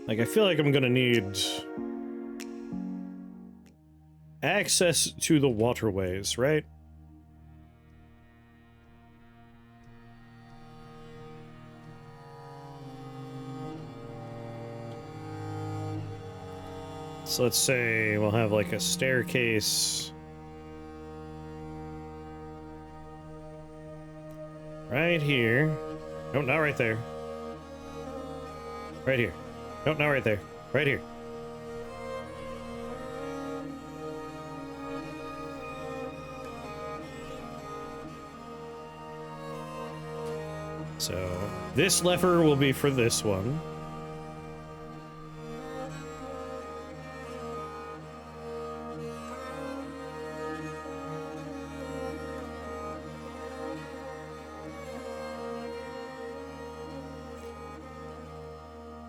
Like, I feel like I'm gonna need access to the waterways, right? So let's say we'll have like a staircase right here. Nope, not right there. Right here. Nope, not right there. Right here. So this lever will be for this one.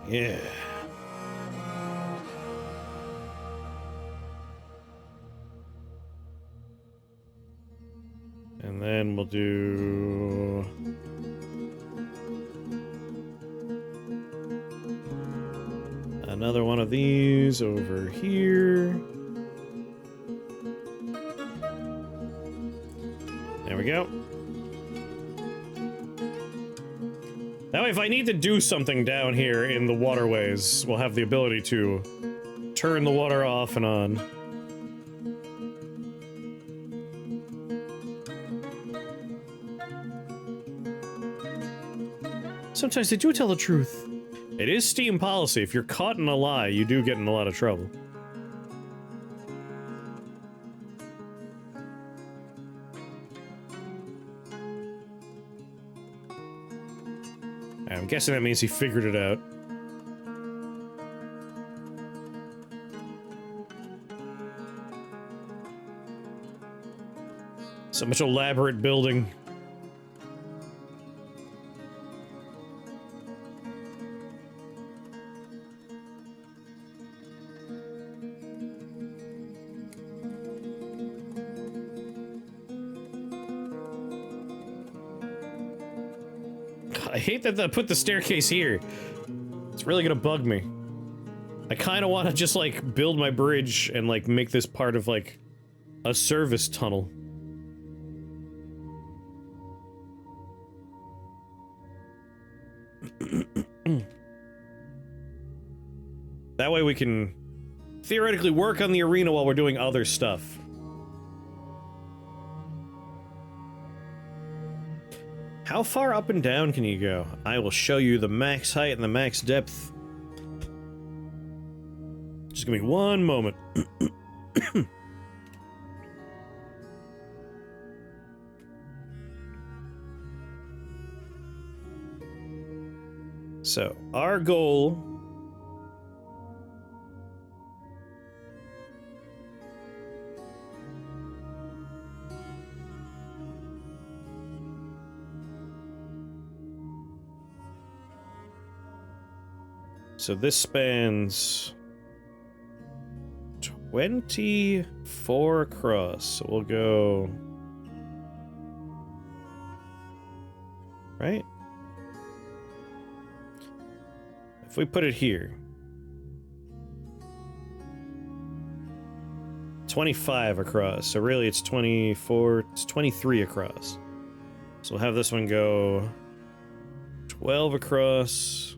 Yeah. And then we'll do another one of these over here. There we go. That way, if I need to do something down here in the waterways, we'll have the ability to turn the water off and on. Sometimes they do tell the truth. It is Steam policy. If you're caught in a lie, you do get in a lot of trouble. I'm guessing that means he figured it out. So much elaborate building. I hate that they put the staircase here. It's really gonna bug me. I kind of want to just, like, build my bridge and, like, make this part of, like, a service tunnel. That way we can theoretically work on the arena while we're doing other stuff. How far up and down can you go? I will show you the max height and the max depth. Just give me one moment. So, our goal so this spans 24 across, so we'll go right? If we put it here, 25 across, so really it's 24, it's 23 across. So we'll have this one go 12 across.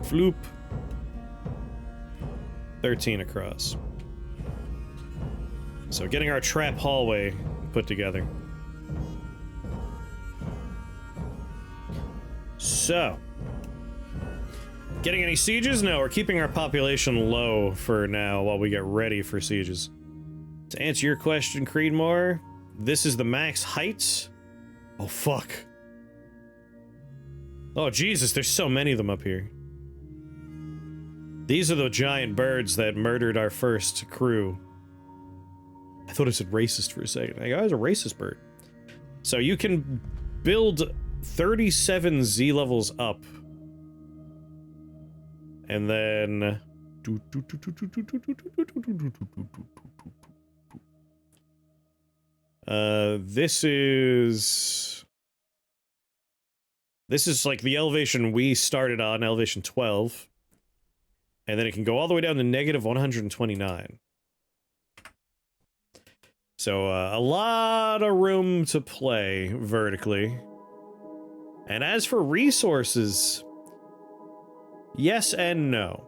Floop. 13 across. So getting our trap hallway put together. So, getting any sieges? No, we're keeping our population low for now while we get ready for sieges. To answer your question, Creedmoor, this is the max height. Oh, fuck. Oh, Jesus, there's so many of them up here. These are the giant birds that murdered our first crew. I thought it said racist for a second. Like, oh, it's a racist bird. So you can build 37 Z levels up. And then... this is... This is like the elevation we started on, elevation 12. And then it can go all the way down to negative 129. So, a lot of room to play vertically. And as for resources, yes and no.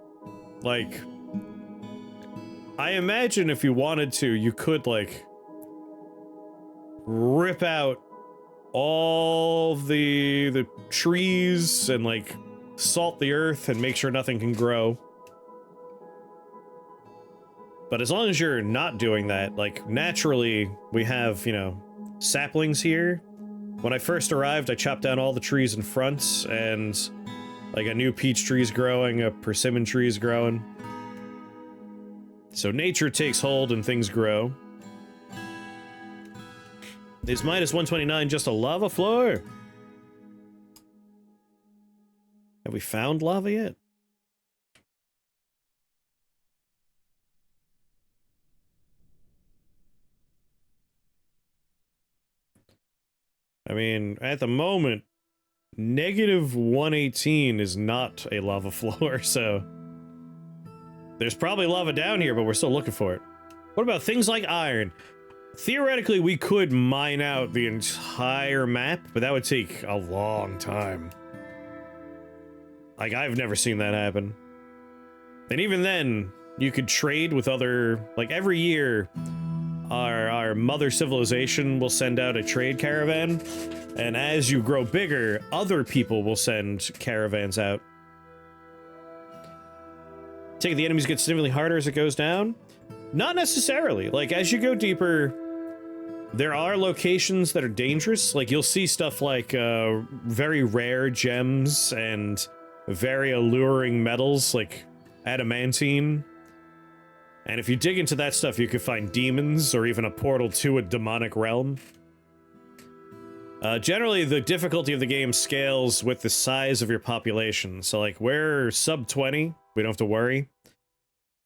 Like, I imagine if you wanted to, you could, like, rip out all the trees and, like, salt the earth and make sure nothing can grow. But as long as you're not doing that, like, naturally, we have, you know, saplings here. When I first arrived, I chopped down all the trees in front, and, like, a new peach tree's growing, a persimmon tree's growing. So nature takes hold and things grow. Is minus 129 just a lava floor? Have we found lava yet? I mean, at the moment, negative 118 is not a lava floor, so... There's probably lava down here, but we're still looking for it. What about things like iron? Theoretically, we could mine out the entire map, but that would take a long time. Like, I've never seen that happen. And even then, you could trade with other... Like, every year... Our mother civilization will send out a trade caravan, and as you grow bigger, other people will send caravans out. Take the enemies get significantly harder as it goes down? Not necessarily. Like, as you go deeper, there are locations that are dangerous. Like, you'll see stuff like very rare gems and very alluring metals, like adamantine. And if you dig into that stuff, you could find demons, or even a portal to a demonic realm. Generally, the difficulty of the game scales with the size of your population. So, like, we're sub 20, we don't have to worry.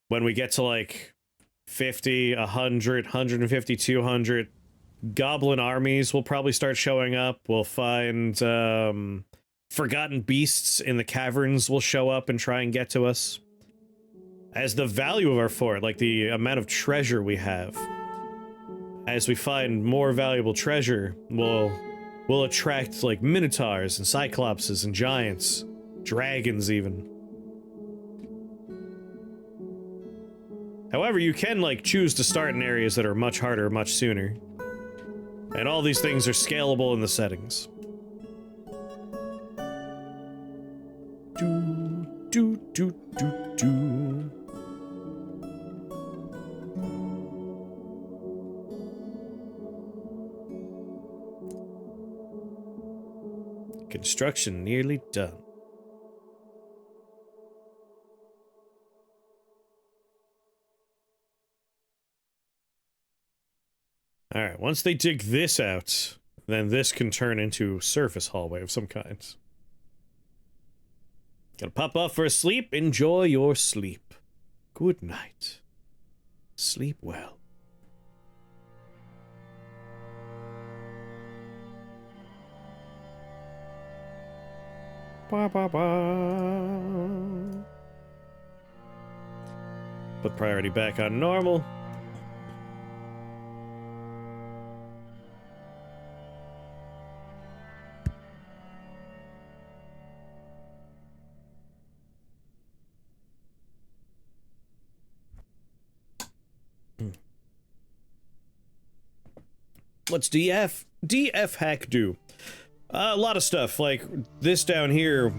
When we get to, like, 50, 100, 150, 200, goblin armies will probably start showing up. We'll find, forgotten beasts in the caverns will show up and try and get to us. As the value of our fort, like the amount of treasure we have, as we find more valuable treasure, we'll attract, like, minotaurs and cyclopses and giants, dragons even. However, you can, like, choose to start in areas that are much harder much sooner. And all these things are scalable in the settings. Do. Construction nearly done. Alright, once they dig this out, then this can turn into a surface hallway of some kind. Gotta pop off for a sleep. Enjoy your sleep. Good night. Sleep well. Ba ba ba. Put priority back on normal. What's DF hack do? A lot of stuff, like this down here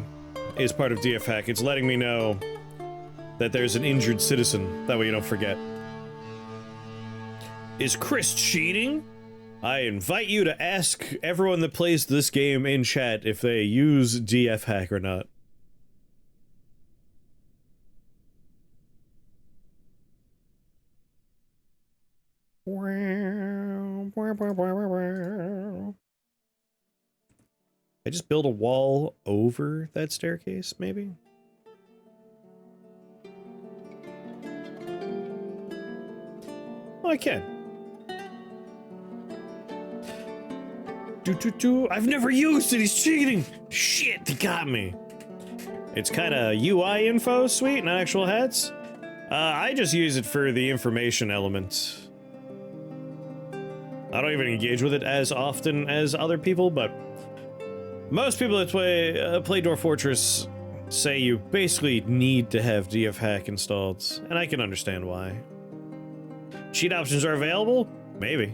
is part of DF hack. It's letting me know that there's an injured citizen. That way you don't forget. Is Chris cheating? I invite you to ask everyone that plays this game in chat if they use DF hack or not. I just build a wall over that staircase, maybe? Oh, I can. I've never used it, he's cheating! Shit, he got me. It's kind of UI info, sweet, not actual heads. I just use it for the information element. I don't even engage with it as often as other people, but most people that play Dwarf Fortress say you basically need to have DF hack installed, and I can understand why. Cheat options are available? Maybe.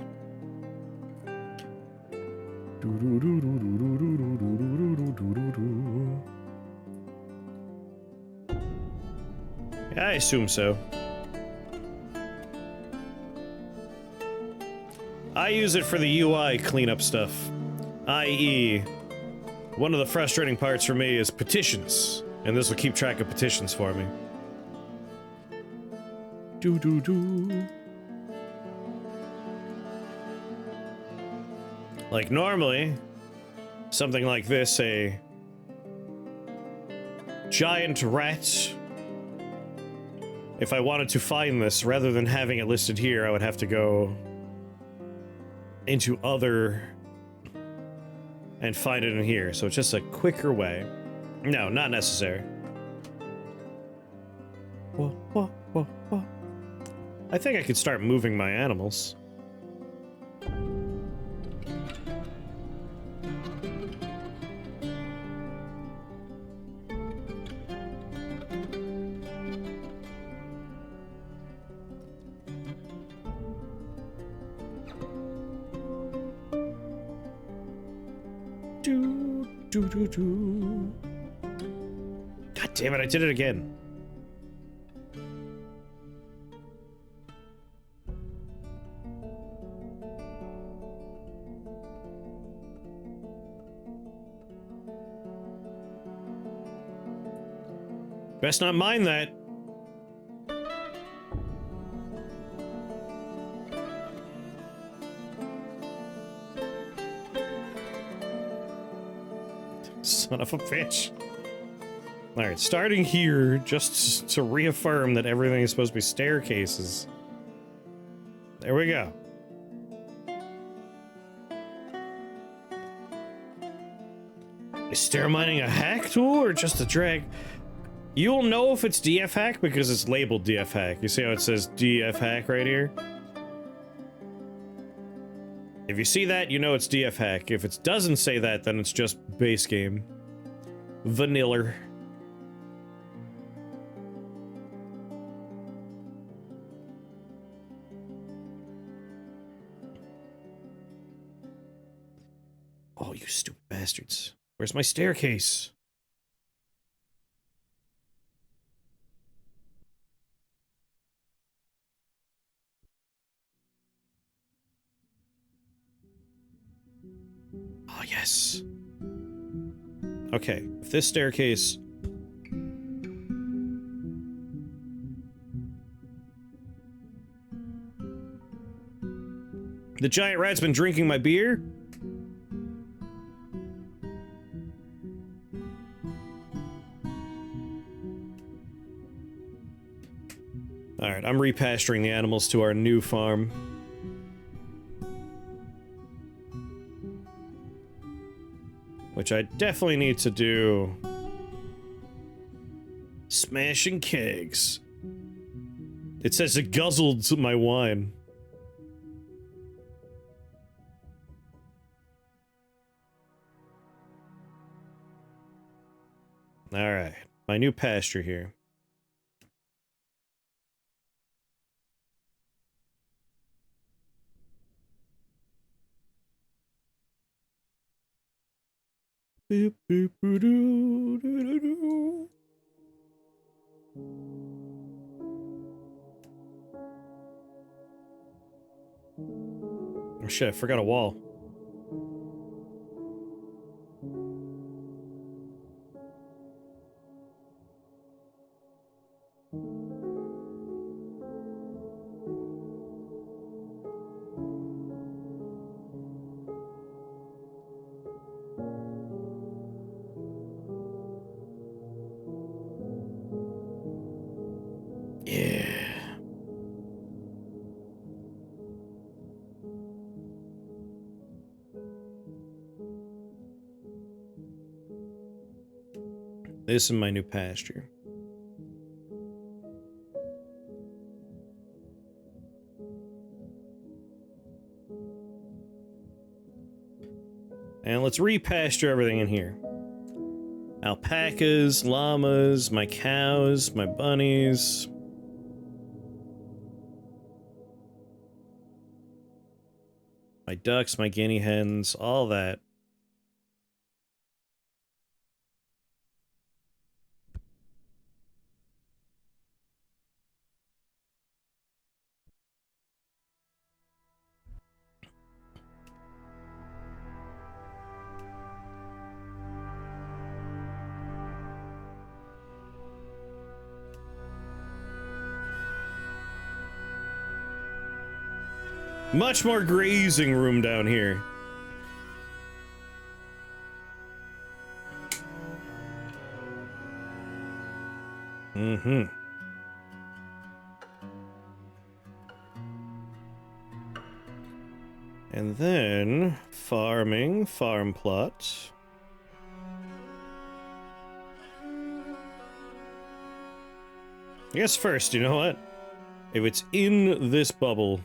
I assume so. I use it for the UI cleanup stuff, i.e., one of the frustrating parts for me is petitions, and this will keep track of petitions for me. Like normally, something like this, a giant rat. If I wanted to find this, rather than having it listed here, I would have to go into other and find it in here. So it's just a quicker way. No, not necessary. Whoa. I think I could start moving my animals. God damn it, I did it again. Best not mind that. Son of a bitch. Alright, starting here, just to reaffirm that everything is supposed to be staircases. There we go. Is stair mining a hack tool or just a drag? You'll know if it's DF hack because it's labeled DF hack. You see how it says DF hack right here? If you see that, you know it's DF hack. If it doesn't say that, then it's just base game. Vanilla. Oh, you stupid bastards. Where's my staircase? Oh, yes. Okay, if this staircase... The giant rat's been drinking my beer? Alright, I'm repasturing the animals to our new farm. Which I definitely need to do. Smashing kegs. It says it guzzled my wine. Alright, my new pasture here. Boop, boop, boo, doo, doo, doo, doo. Oh shit, I forgot a wall. This is my new pasture. And let's repasture everything in here. Alpacas, llamas, my cows, my bunnies. My ducks, my guinea hens, all that. Much more grazing room down here. Mm-hmm. And then farming, farm plot. I guess first, you know what? If it's in this bubble,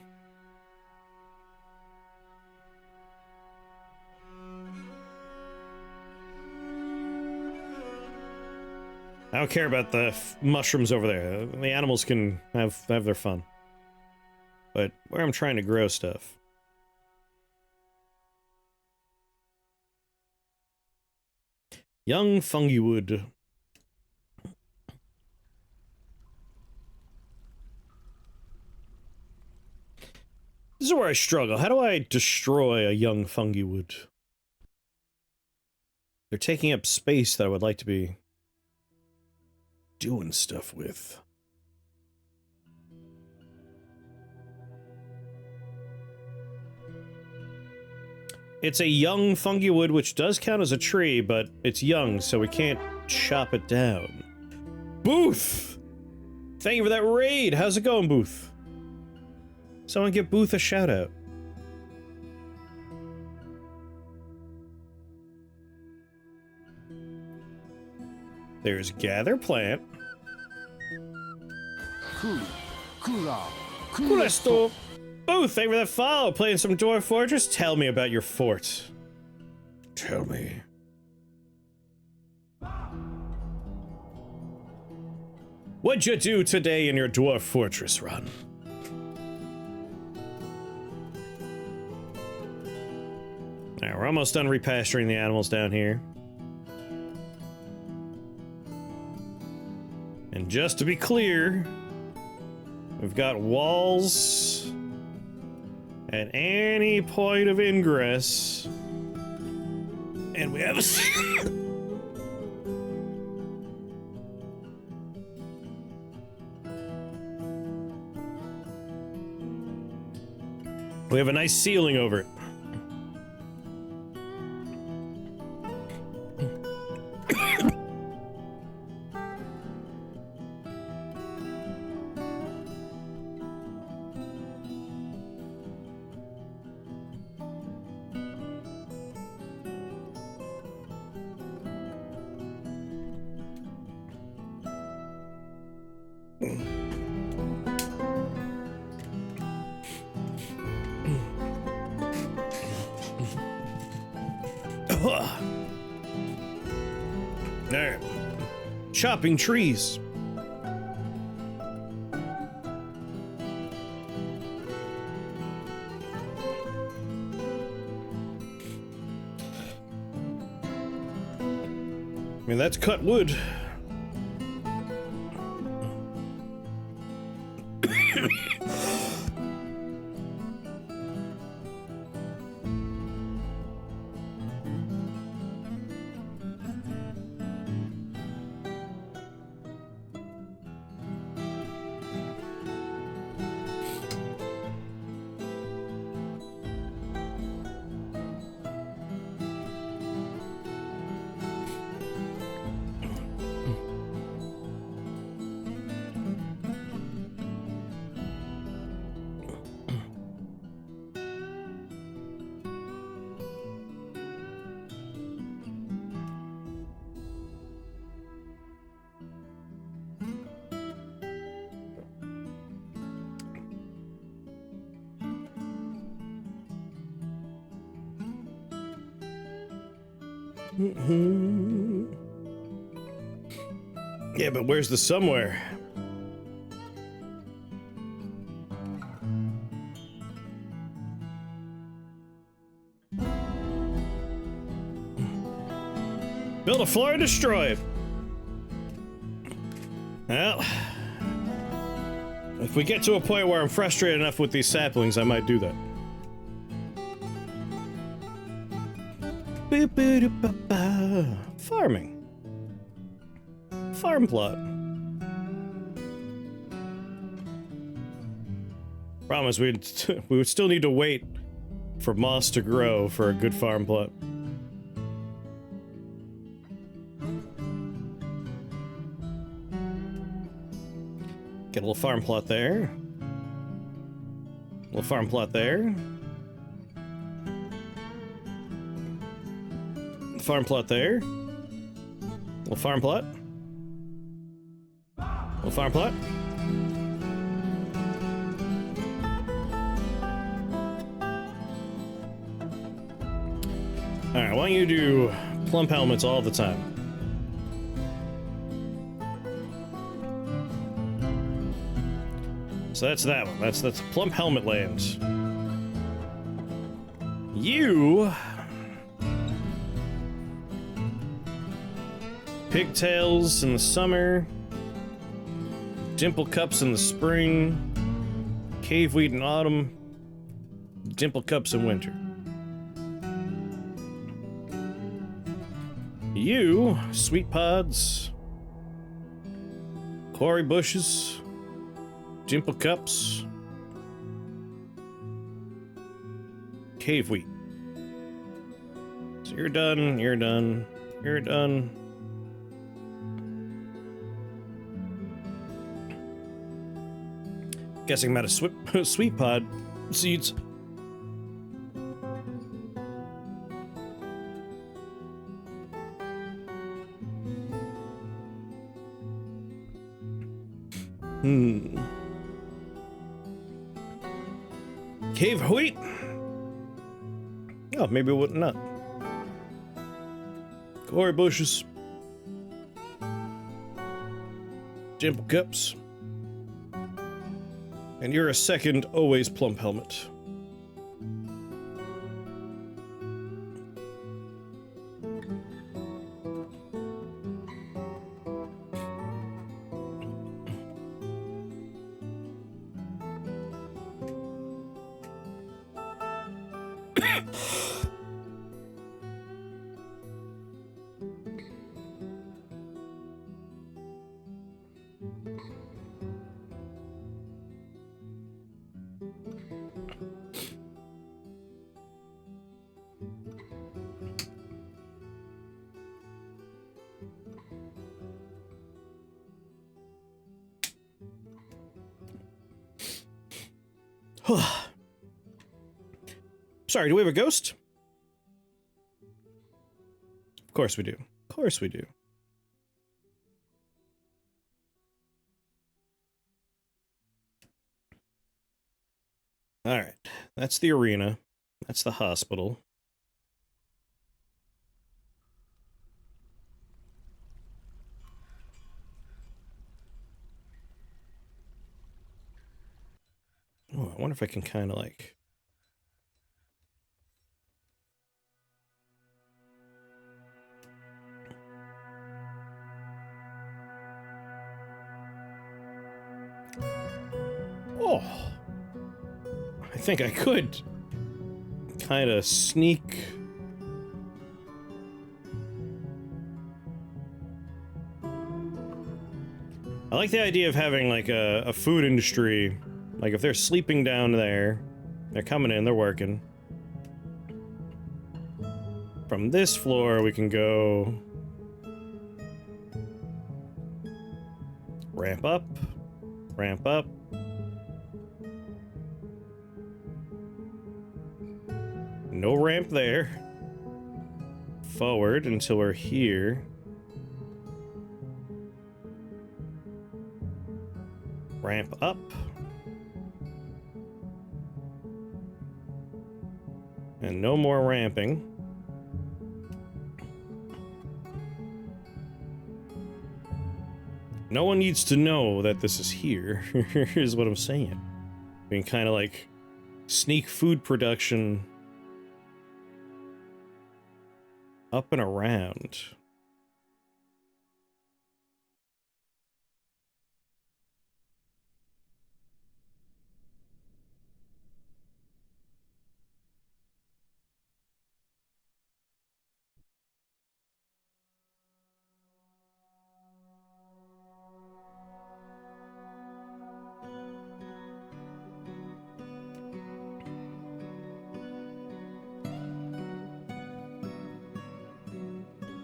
I don't care about the mushrooms over there. The animals can have their fun. But where I'm trying to grow stuff. Young fungi wood. This is where I struggle. How do I destroy a young fungi wood? They're taking up space that I would like to be doing stuff with. It's a young fungi wood, which does count as a tree, but it's young, so we can't chop it down. Booth! Thank you for that raid! How's it going, Booth? Someone give Booth a shout-out. There's gather plant. Kulesto. Booth, thank you for that follow. Playing some Dwarf Fortress? Tell me about your fort. Tell me. What'd you do today in your Dwarf Fortress run? Alright, we're almost done repasturing the animals down here. And just to be clear, we've got walls at any point of ingress. And we have a... we have a nice ceiling over it. There. Chopping trees. I mean, that's cut wood. Yeah, but where's the somewhere? Build a floor and destroy it. Well, if we get to a point where I'm frustrated enough with these saplings, I might do that. Farming. Farm plot. Problem is, we would still need to wait for moss to grow for a good farm plot. Get a little farm plot there. A little farm plot there. Farm plot there. Little farm plot. Little farm plot. Alright, why don't you do plump helmets all the time? So that's that one. That's plump helmet land. You... Pigtails in the summer. Dimple cups in the spring. Cave wheat in autumn. Dimple cups in winter. You, sweet pods. Quarry bushes. Dimple cups. Cave wheat. So you're done, you're done, you're done. Guessing I'm out of sweet pod seeds. Cave wheat? Oh, maybe it wouldn't not. Quarry bushes. Dimple cups. And you're a second always plump helmet. Sorry, do we have a ghost? Of course we do. Of course we do. Alright, that's the arena. That's the hospital. Oh, I wonder if I can kind of like... Oh! I think I could kind of sneak... I like the idea of having like a food industry. Like if they're sleeping down there, they're coming in, they're working. From this floor we can go... Ramp up. Ramp up. No ramp there. Forward until we're here. Ramp up. And no more ramping. No one needs to know that this is here, is what I'm saying. I mean, kind of like sneak food production up and around.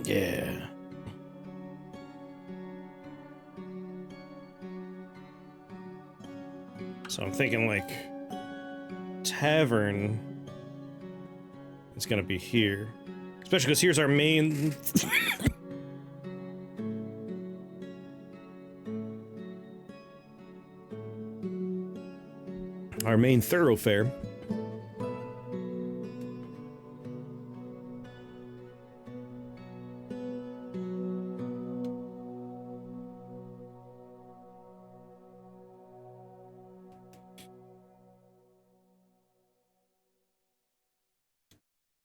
Yeah. So I'm thinking like tavern is gonna be here. Especially because here's our main our main thoroughfare.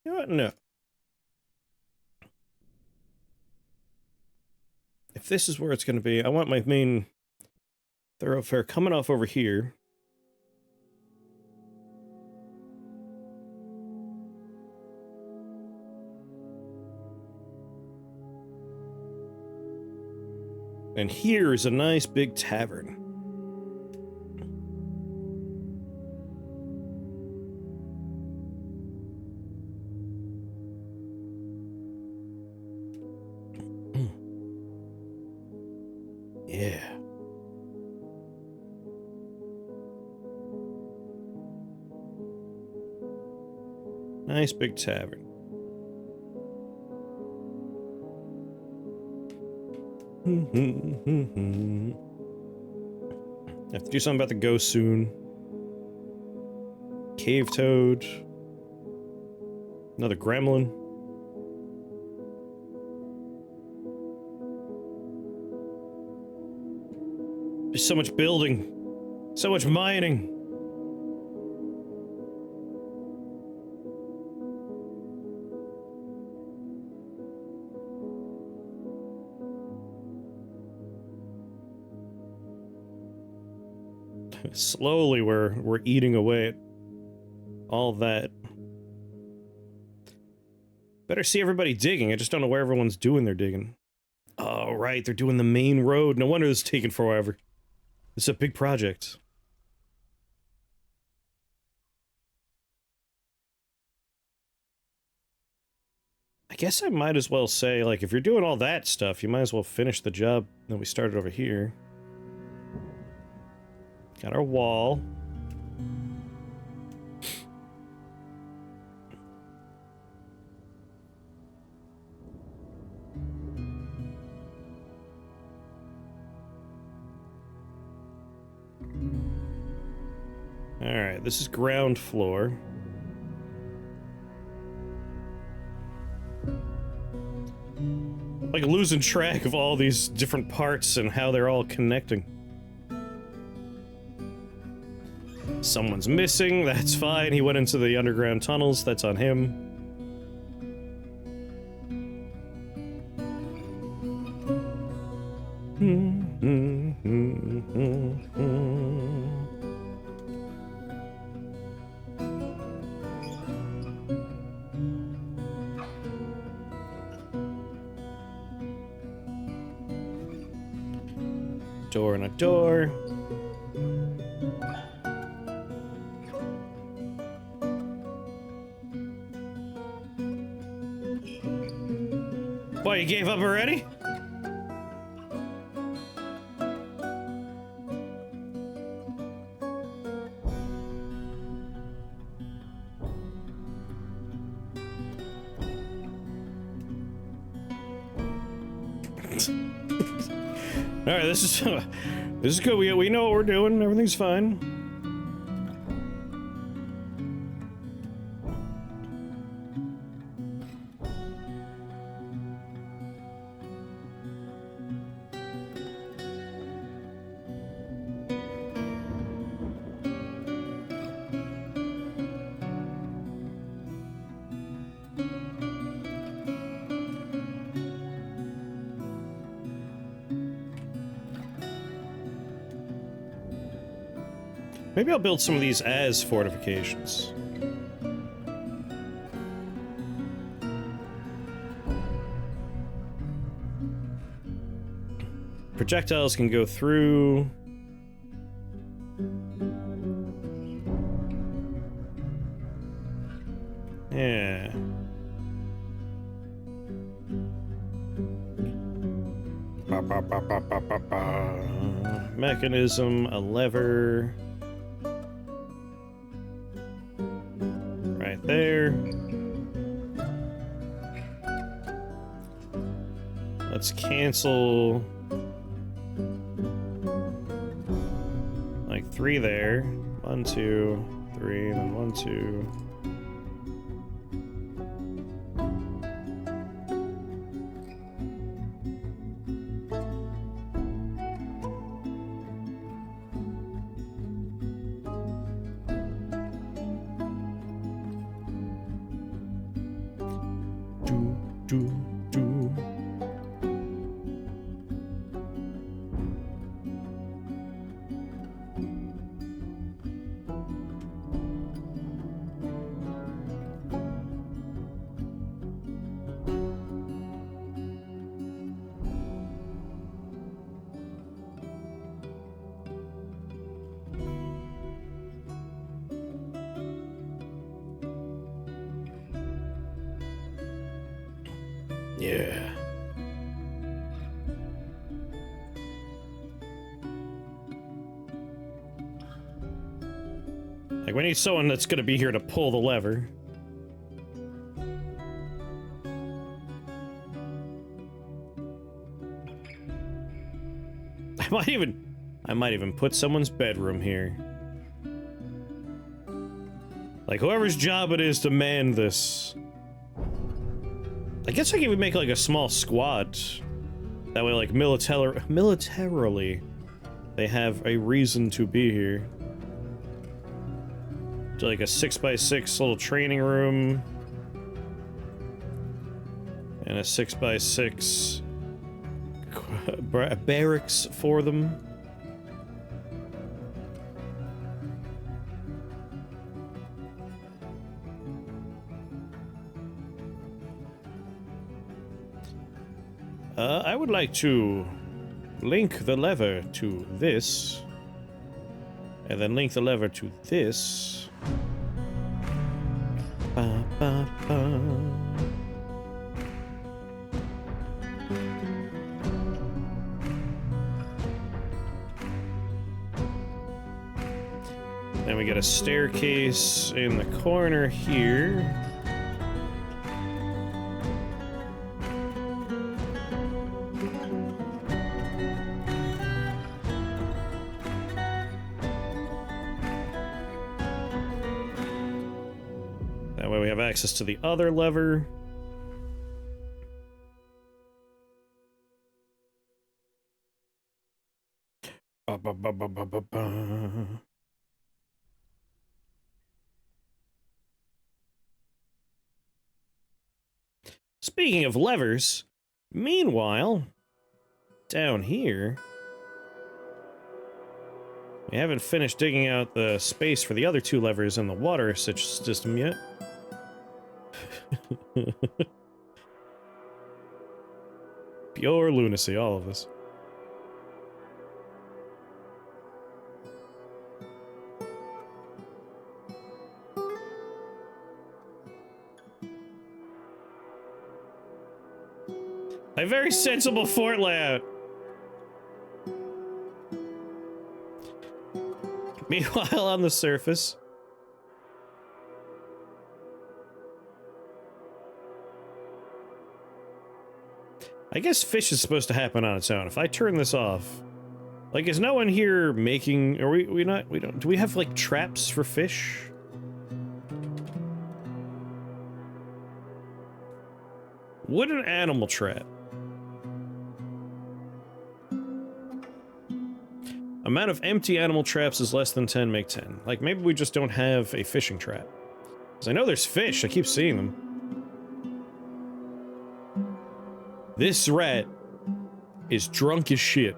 You know what? No. If this is where it's going to be, I want my main thoroughfare coming off over here. And here is a nice big tavern. Yeah. Nice big tavern. Have to do something about the ghost soon. Cave toad. Another gremlin. There's so much building. So much mining. Slowly we're eating away at all that. Better see everybody digging. I just don't know where everyone's doing their digging. Oh, right, they're doing the main road. No wonder this is taking forever. It's a big project. I guess I might as well say, like, if you're doing all that stuff, you might as well finish the job that we started over here. Got our wall. Alright, this is ground floor. Like losing track of all these different parts and how they're all connecting. Someone's missing, that's fine. He went into the underground tunnels, that's on him. Door and a door. What, you gave up already? Alright, this is good. We know what we're doing. Everything's fine. Maybe I'll build some of these as fortifications. Projectiles can go through. Yeah. Mechanism, a lever. Right there. Let's cancel like 3 there. 1, 2, 3, and then 1, 2. Yeah. Like, we need someone that's gonna be here to pull the lever. I might even put someone's bedroom here. Like, whoever's job it is to man this. I guess I can even make, like, a small squad. That way, like, militarily, they have a reason to be here. Do, like, a 6x6 little training room. And a 6x6 barracks for them. I would like to link the lever to this, and then link the lever to this. Ba, ba, ba. Then we get a staircase in the corner here. Access to the other lever. Speaking of levers, meanwhile, down here, we haven't finished digging out the space for the other 2 levers in the water system yet. Pure lunacy, all of this. A very sensible fort layout. Meanwhile, on the surface, I guess fish is supposed to happen on its own. If I turn this off, like, is no one here making, are we don't, do we have, like, traps for fish? Would an animal trap? Amount of empty animal traps is less than 10, make 10. Like, maybe we just don't have a fishing trap. Because I know there's fish, I keep seeing them. This rat is drunk as shit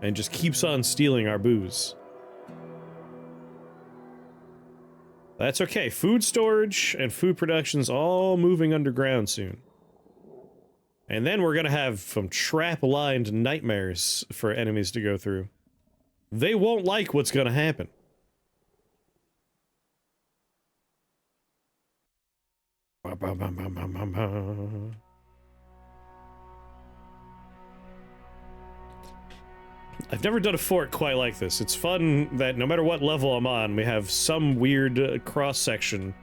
and just keeps on stealing our booze. That's okay. Food storage and food production's all moving underground soon. And then we're gonna have some trap-lined nightmares for enemies to go through. They won't like what's gonna happen. I've never done a fort quite like this. It's fun that no matter what level I'm on, we have some weird cross-section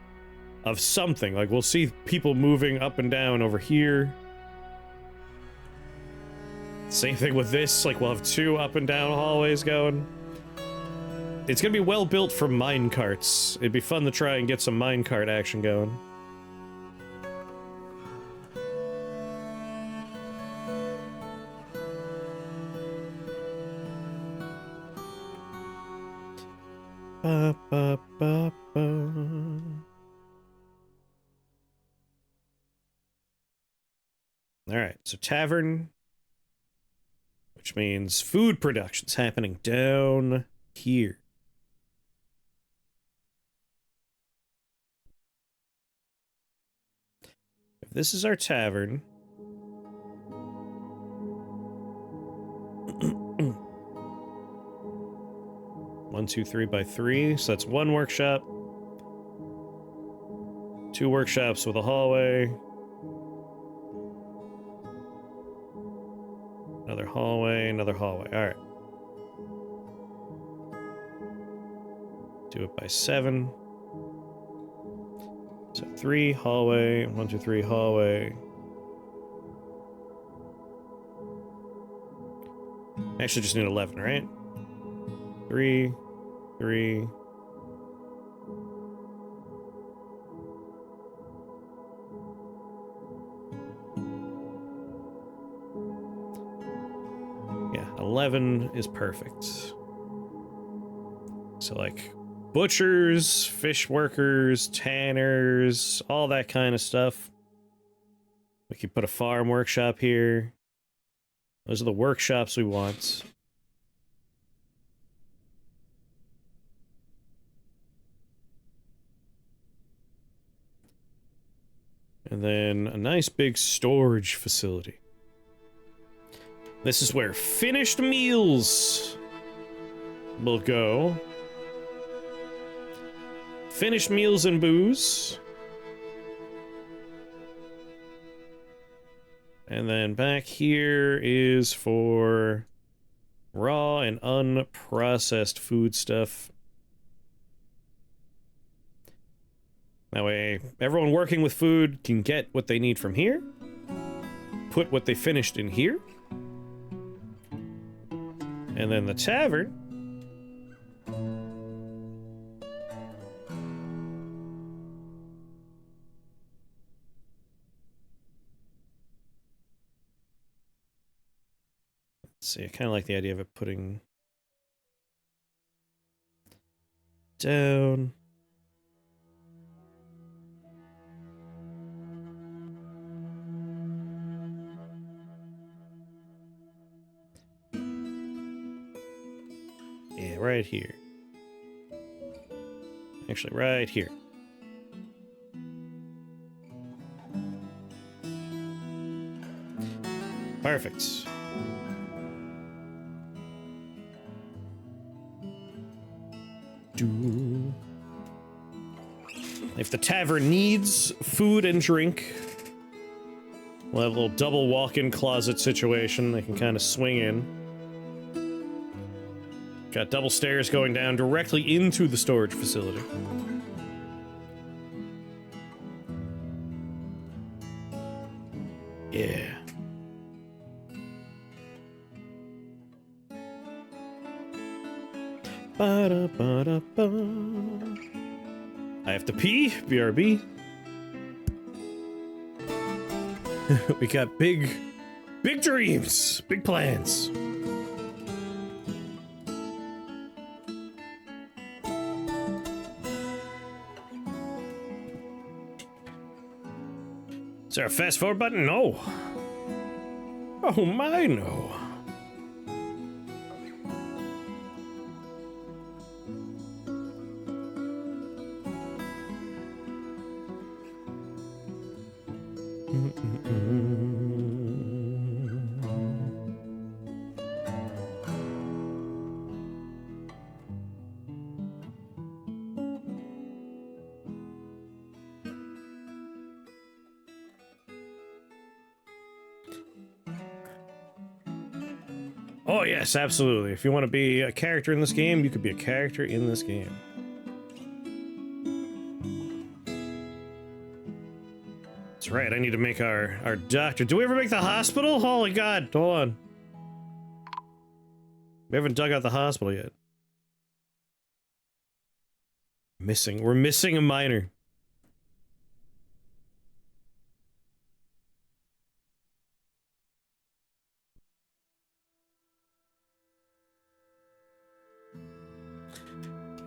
of something. Like, we'll see people moving up and down over here. Same thing with this, like, we'll have 2 up and down hallways going. It's gonna be well built for minecarts. It'd be fun to try and get some minecart action going. Ba, ba, ba, ba. Alright, so tavern, which means food production's happening down here. If this is our tavern, 1, 2, 3 by 3, so that's 1 workshop. 2 workshops with a hallway. Another hallway, another hallway. Alright. Do it by 7. So 3, hallway, 1, 2, 3, hallway. Actually just need 11, right? 3, 3. Yeah, 11 is perfect. So, like, butchers, fish workers, tanners, all that kind of stuff. We could put a farm workshop here. Those are the workshops we want. And then a nice big storage facility. This is where finished meals will go. Finished meals and booze. And then back here is for raw and unprocessed food stuff. That way, everyone working with food can get what they need from here. Put what they finished in here. And then the tavern. Let's see, I kind of like the idea of it putting down. Yeah, right here. Actually, right here. Perfect. If the tavern needs food and drink, we'll have a little double walk-in closet situation. They can kind of swing in. Got double stairs going down directly into the storage facility. Yeah. Ba-da-ba-da-ba. I have to pee, BRB. We got big dreams, big plans. Is there a fast forward button? No. Oh my, no. Oh yes, absolutely. If you want to be a character in this game, you could be a character in this game. That's right, I need to make our doctor. Do we ever make the hospital? Holy god, hold on. We haven't dug out the hospital yet. Missing. We're missing a miner.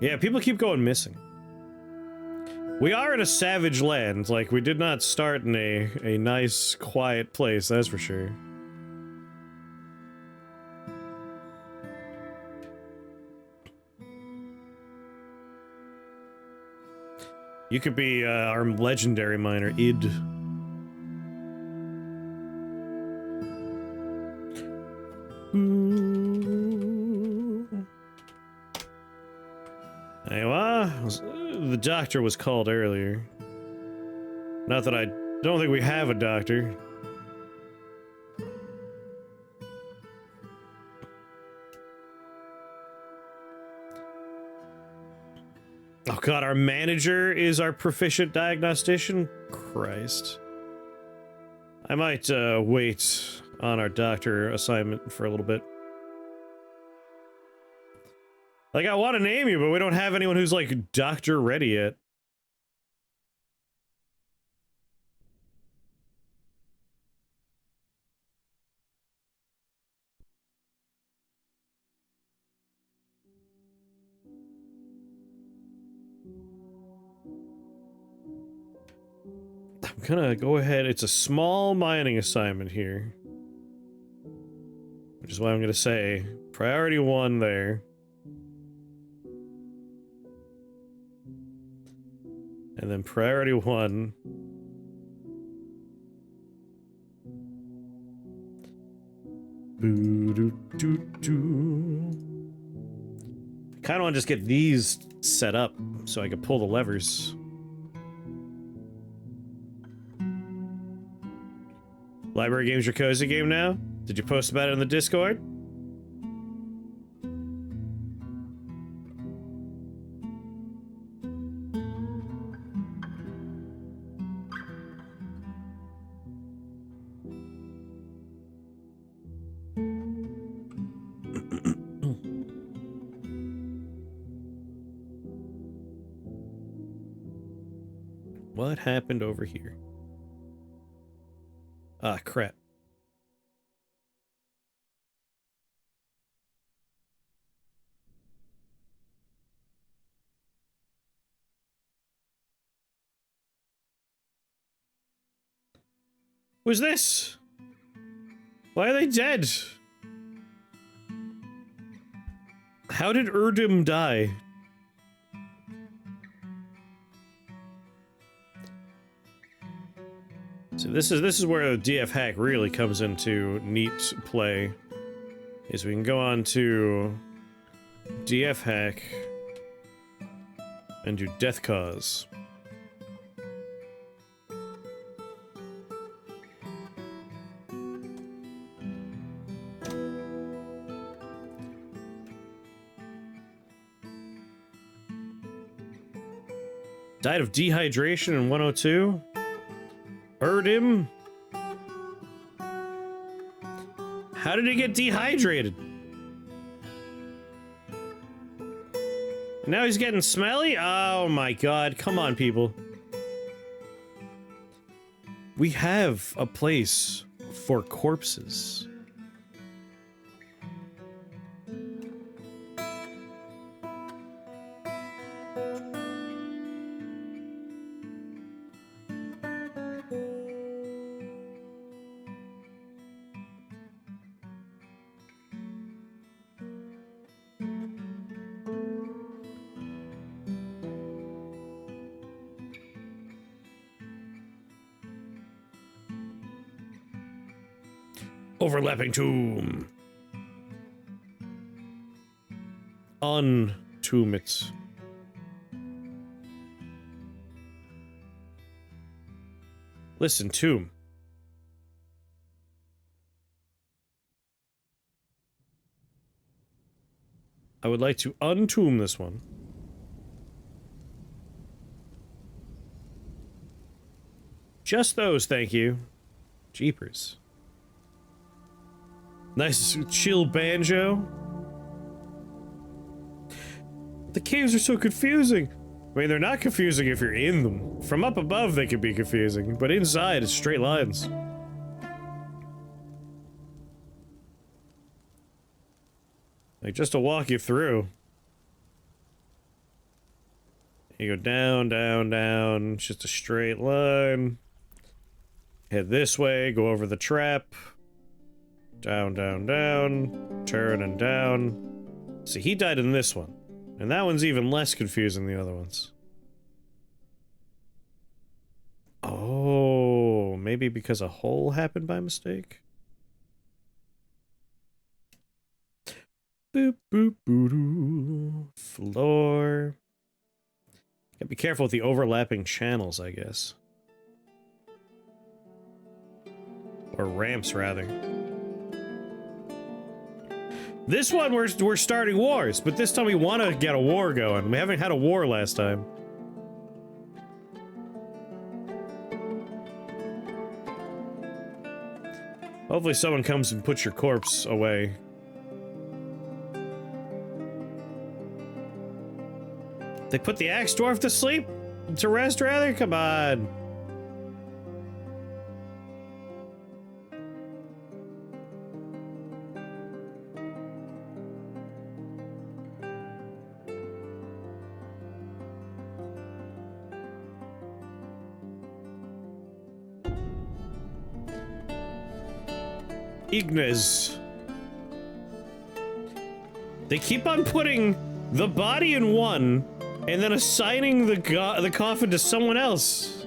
Yeah, people keep going missing. We are in a savage land. Like, we did not start in a nice, quiet place, that's for sure. You could be our legendary miner, Id. Anyway, the doctor was called earlier. Not that I don't think we have a doctor. Oh god, our manager is our proficient diagnostician? Christ. I might wait on our doctor assignment for a little bit. Like, I want to name you, but we don't have anyone who's, like, doctor ready yet. I'm gonna go ahead. It's a small mining assignment here. Which is why I'm gonna say priority 1 there. And then priority 1. Kind of want to just get these set up so I can pull the levers. Library game's your cozy game now? Did you post about it in the Discord? What happened over here? Ah, crap. Who's this? Why are they dead? How did Erdim die? So this is where the DF hack really comes into neat play. Is we can go on to DF hack and do death cause. Died of dehydration in 102. Erdim. How did he get dehydrated? Now he's getting smelly? Oh my god, come on, people. We have a place for corpses. Overlapping tomb. Untomb it. Listen, tomb. I would like to untomb this one. Just those, thank you. Jeepers. Nice chill banjo. The caves are so confusing. I mean, they're not confusing if you're in them. From up above, they can be confusing, but inside, it's straight lines. Like, just to walk you through. You go down, down, down. It's just a straight line. Head this way, go over the trap. Down, down, down. Turn and down. See, he died in this one. And that one's even less confusing than the other ones. Oh, maybe because a hole happened by mistake? Boop, boop, boo-doo. Floor. Gotta be careful with the overlapping channels, I guess. Or ramps, rather. This one, we're starting wars, but this time we want to get a war going. We haven't had a war last time. Hopefully someone comes and puts your corpse away. They put the axe dwarf to sleep? To rest, rather? Come on. Ignes. They keep on putting the body in one and then assigning the coffin to someone else.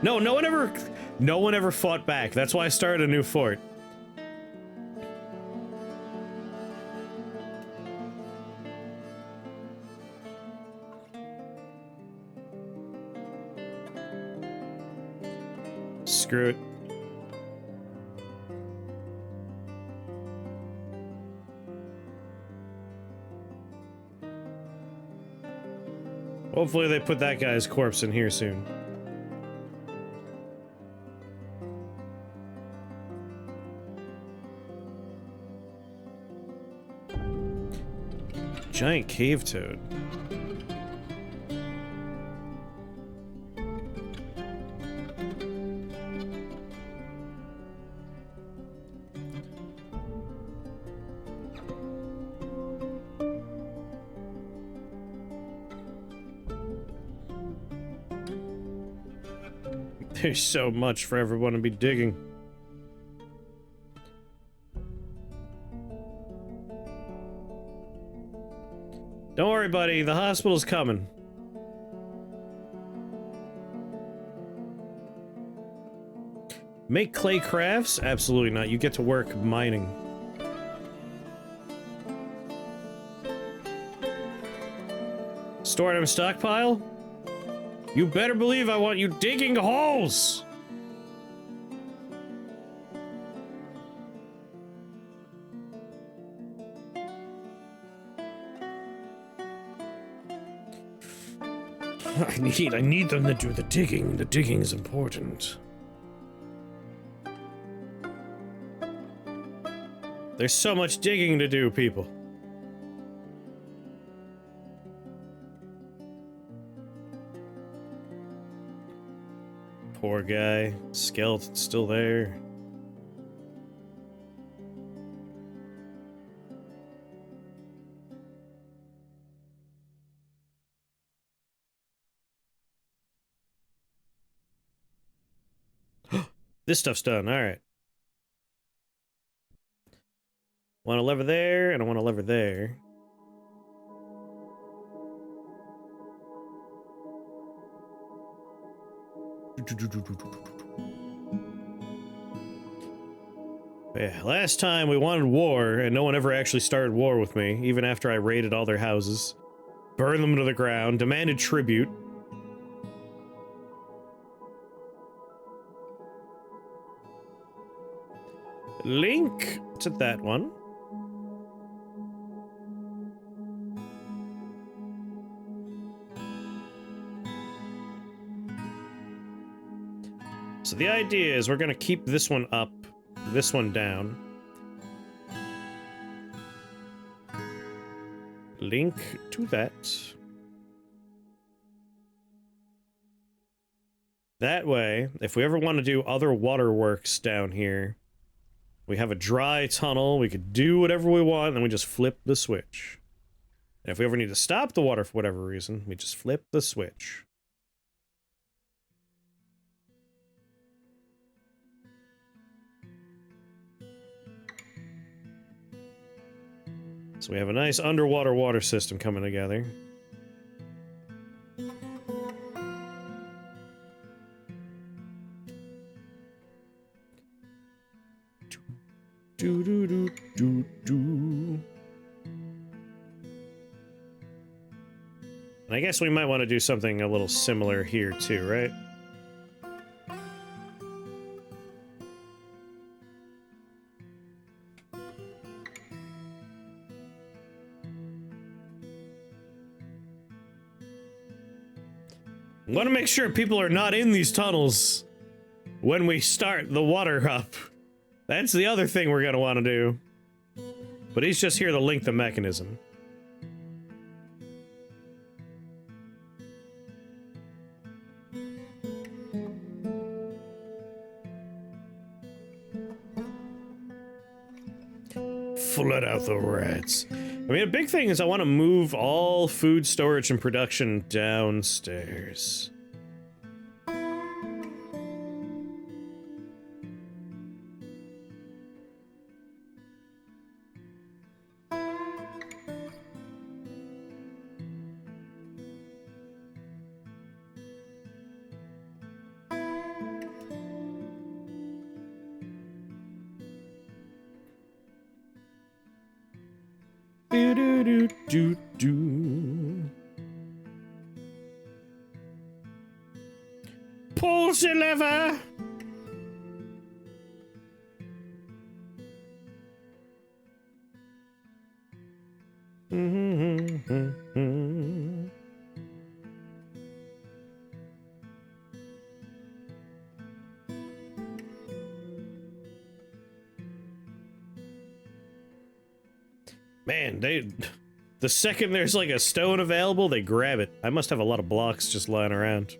No one ever fought back. That's why I started a new fort. Screw it. Hopefully they put that guy's corpse in here soon. Giant cave toad. There's so much for everyone to be digging. Don't worry, buddy. The hospital's coming. Make clay crafts? Absolutely not. You get to work mining. Store item stockpile? You better believe I want you digging holes! I need them to do the digging. The digging is important. There's so much digging to do, people. Poor guy. Skeleton's still there. This stuff's done. Alright. Want a lever there, and I want a lever there. Yeah, last time we wanted war, and no one ever actually started war with me, even after I raided all their houses. Burned them to the ground, demanded tribute. Link to that one. So the idea is we're gonna keep this one up, this one down. Link to that. That way, if we ever want to do other waterworks down here, we have a dry tunnel, we could do whatever we want, and then we just flip the switch. And if we ever need to stop the water for whatever reason, we just flip the switch. So we have a nice underwater water system coming together. Do do do do do. And I guess we might want to do something a little similar here too, right? I want to make sure people are not in these tunnels when we start the water up. That's the other thing we're going to want to do. But he's just here to link the mechanism. Flood out the rats. I mean, a big thing is I want to move all food storage and production downstairs. Do-do-do-do-do. Pull the lever! Man, the second there's like a stone available, they grab it. I must have a lot of blocks just lying around.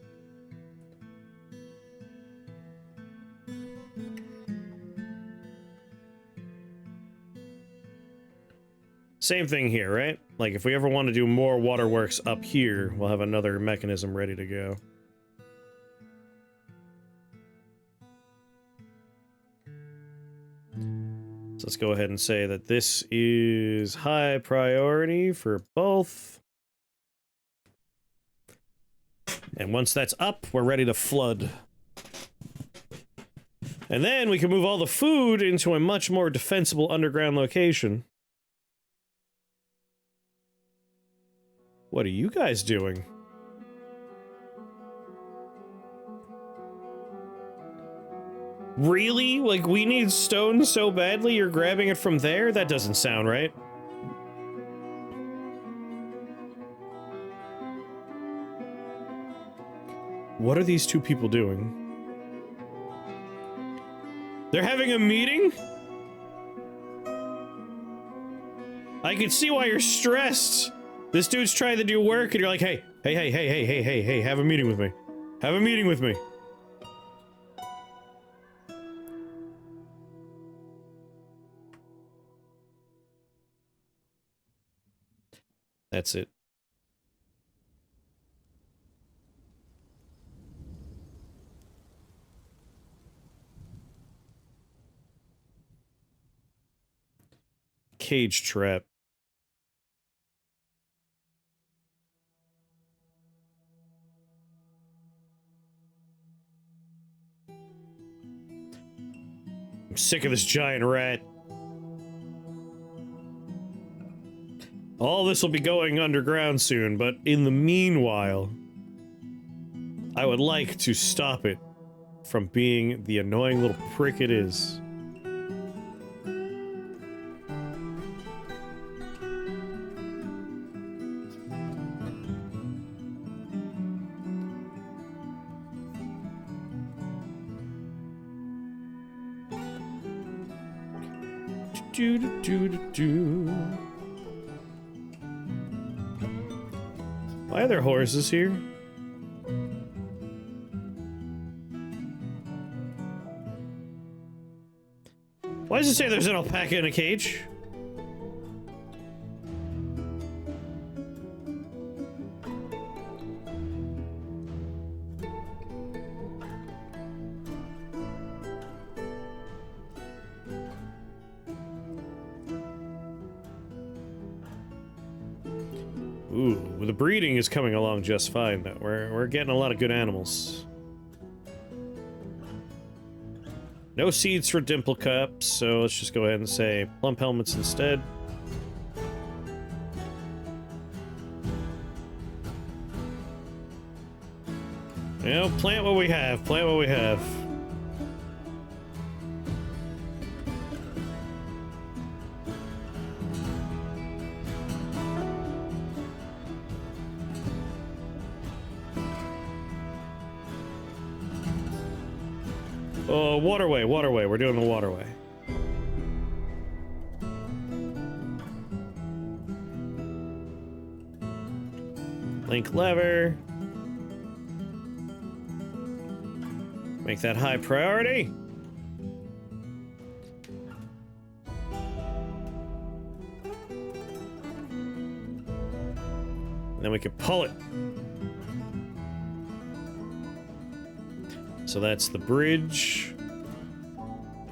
Same thing here, right? Like, if we ever want to do more waterworks up here, we'll have another mechanism ready to go. So let's go ahead and say that this is high priority for both. And once that's up, we're ready to flood. And then we can move all the food into a much more defensible underground location. What are you guys doing? Really? Like, we need stone so badly you're grabbing it from there? That doesn't sound right. What are these two people doing? They're having a meeting? I can see why you're stressed. This dude's trying to do work and you're like, hey, have a meeting with me. Have a meeting with me. That's it. Cage trap. I'm sick of this giant rat. All this will be going underground soon, but in the meanwhile, I would like to stop it from being the annoying little prick it is. Do, do, do, do, do. Why are there horses here? Why does it say there's an alpaca in a cage? Ooh, well, the breeding is coming along just fine, though. We're getting a lot of good animals. No seeds for dimple cups, so let's just go ahead and say plump helmets instead. You know, plant what we have, plant what we have. Oh, waterway, waterway. We're doing the waterway. Link lever. Make that high priority. And then we can pull it. So that's the bridge.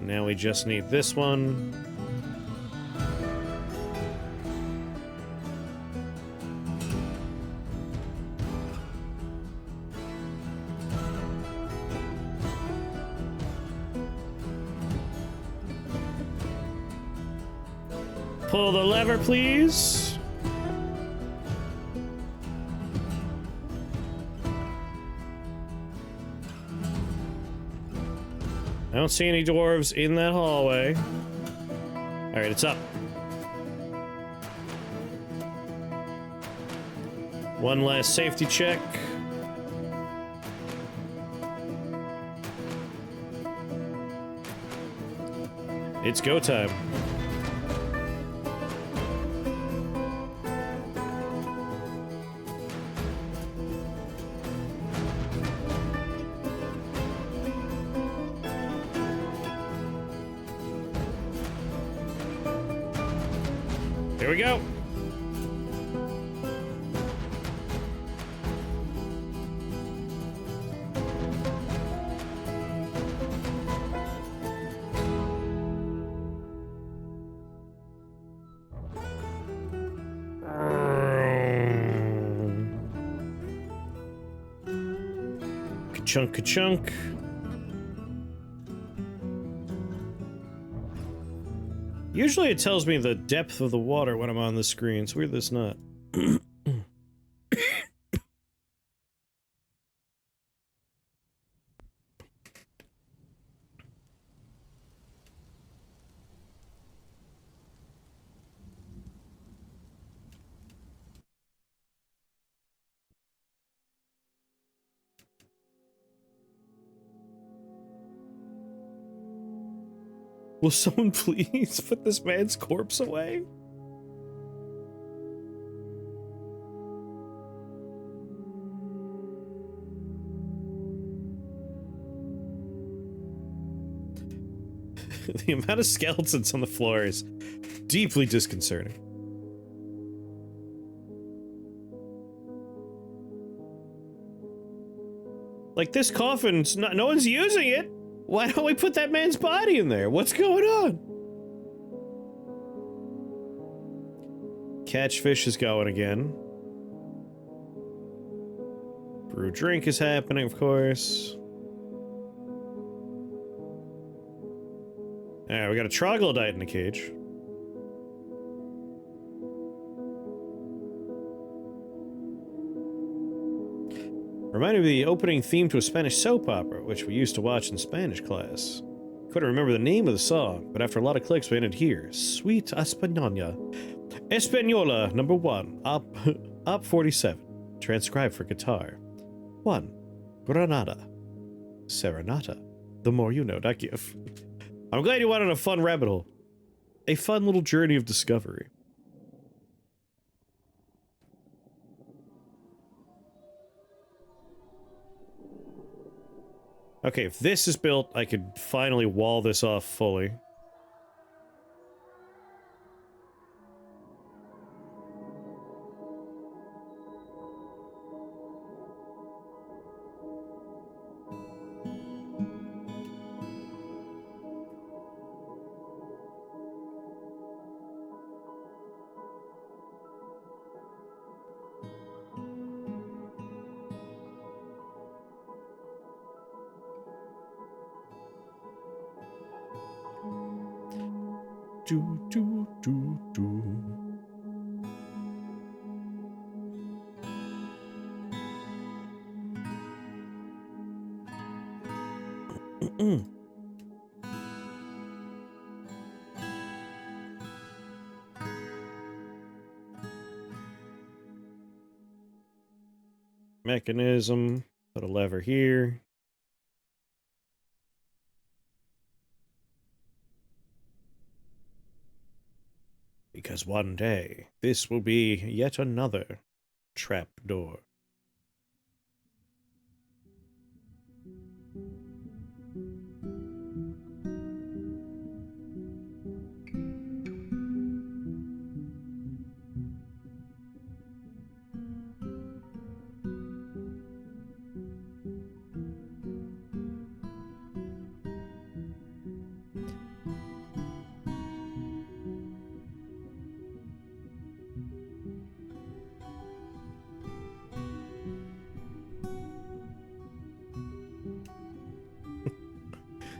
Now we just need this one. Pull the lever, please. I don't see any dwarves in that hallway. Alright, it's up. One last safety check. It's go time. Here we go. Ka-chunk, ka-chunk. Usually it tells me the depth of the water when I'm on the screen. It's weird that it's not. Will someone please put this man's corpse away? The amount of skeletons on the floor is deeply disconcerting. Like, this coffin's not— no one's using it! Why don't we put that man's body in there? What's going on? Catchfish is going again. Brew drink is happening, of course. Alright, we got a troglodyte in the cage. Reminded me of the opening theme to a Spanish soap opera, which we used to watch in Spanish class. Couldn't remember the name of the song, but after a lot of clicks we ended here. Sweet Española. Española, number 1, op 47. Transcribed for guitar. 1. Granada. Serenata. The more you know, not give. I'm glad you went on a fun rabbit hole. a fun little journey of discovery. Okay, if this is built, I could finally wall this off fully. Mechanism. Put a lever here. Because one day, this will be yet another trap door.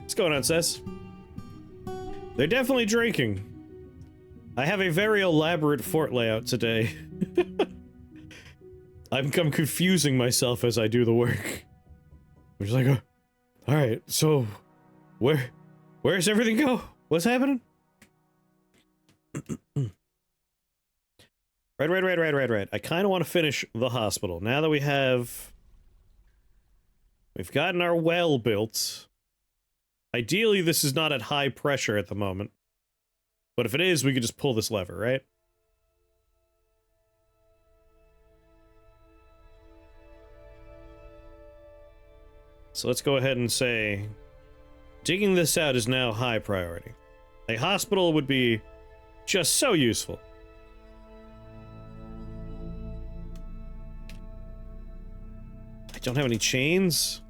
What's going on, Sess? They're definitely drinking. I have a very elaborate fort layout today. I'm confusing myself as I do the work. I'm just like, alright, so, where's everything go? What's happening? Right. I kind of want to finish the hospital. Now that we've gotten our well built. Ideally, this is not at high pressure at the moment. But if it is, we could just pull this lever, right? So let's go ahead and say, digging this out is now high priority. A hospital would be just so useful. I don't have any chains.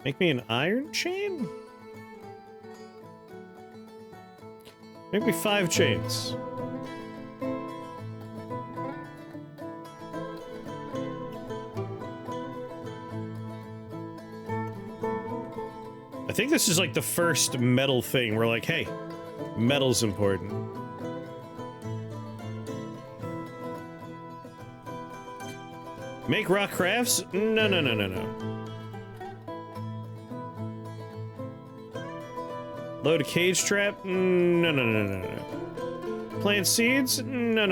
Make me an iron chain? Make me 5 chains. I think this is like the first metal thing. We're like, hey, metal's important. Make rock crafts? No. Load a cage trap? No. Plant seeds? No.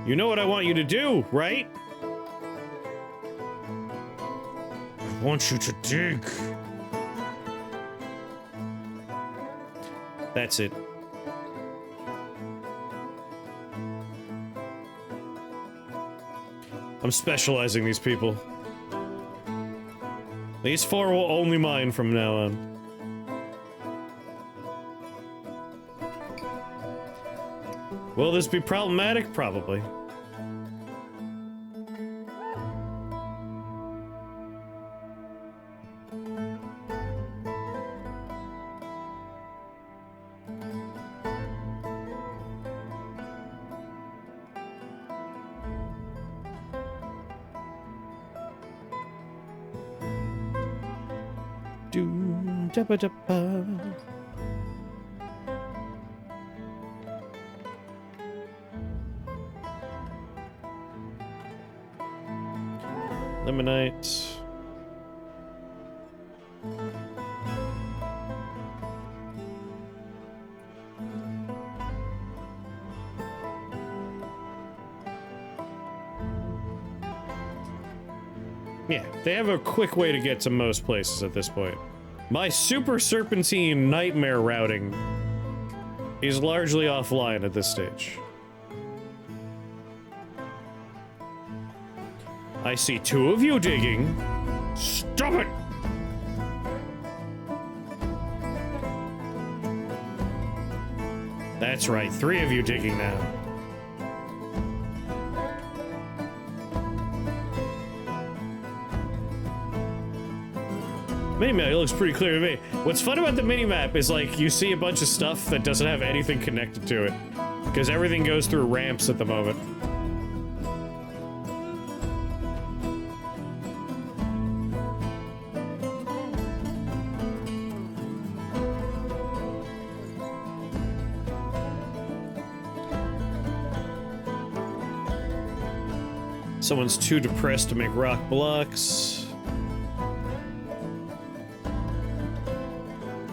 You know what I want you to do, right? I want you to dig. That's it. I'm specializing these people. These 4 will only mine from now on. Will this be problematic? Probably. Limonite. Yeah, they have a quick way to get to most places at this point. My super serpentine nightmare routing is largely offline at this stage. I see 2 of you digging. Stop it! That's right, 3 of you digging now. Minimap looks pretty clear to me. What's fun about the minimap is like you see a bunch of stuff that doesn't have anything connected to it. Because everything goes through ramps at the moment. Someone's too depressed to make rock blocks.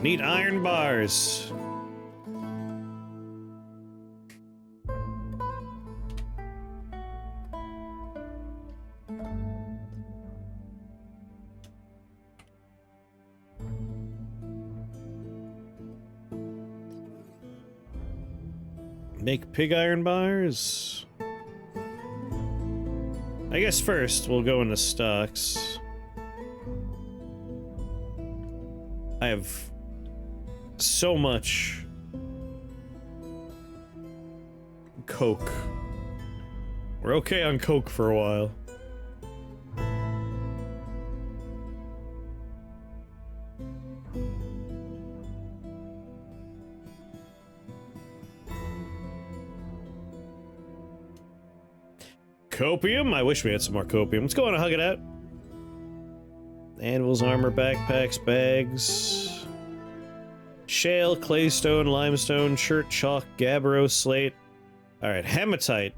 Need iron bars. Make pig iron bars. I guess first we'll go into stocks. I have so much coke. We're okay on coke for a while. Copium? I wish we had some more copium. Let's go on and hug it out. Anvils, armor, backpacks, bags. Shale, claystone, limestone, shirt, chalk, gabbro, slate. Alright, hematite.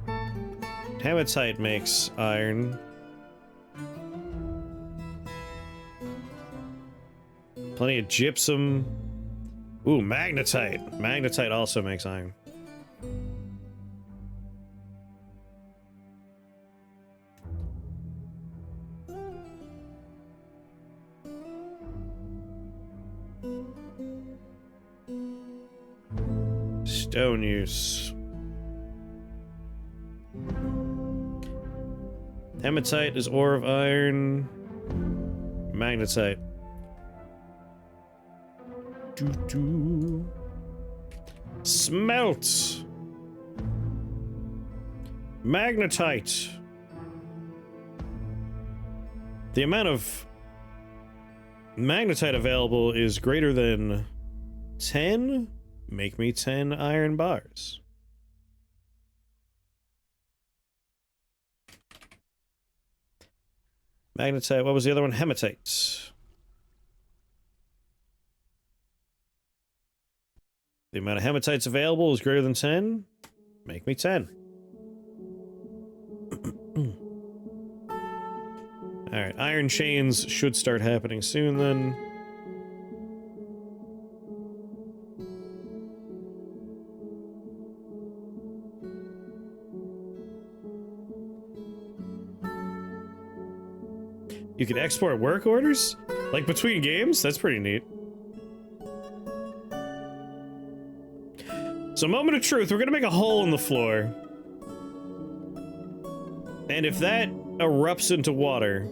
Hematite makes iron. Plenty of gypsum. Ooh, magnetite. Magnetite also makes iron. Stone use. Hematite is ore of iron. Magnetite. Smelt. Magnetite. The amount of magnetite available is greater than 10. Make me 10 iron bars. Magnetite, what was the other one? Hematite. The amount of hematites available is greater than 10. Make me 10. Alright, iron chains should start happening soon then. You can export work orders? Like between games? That's pretty neat. So, moment of truth, we're gonna make a hole in the floor. And if that erupts into water,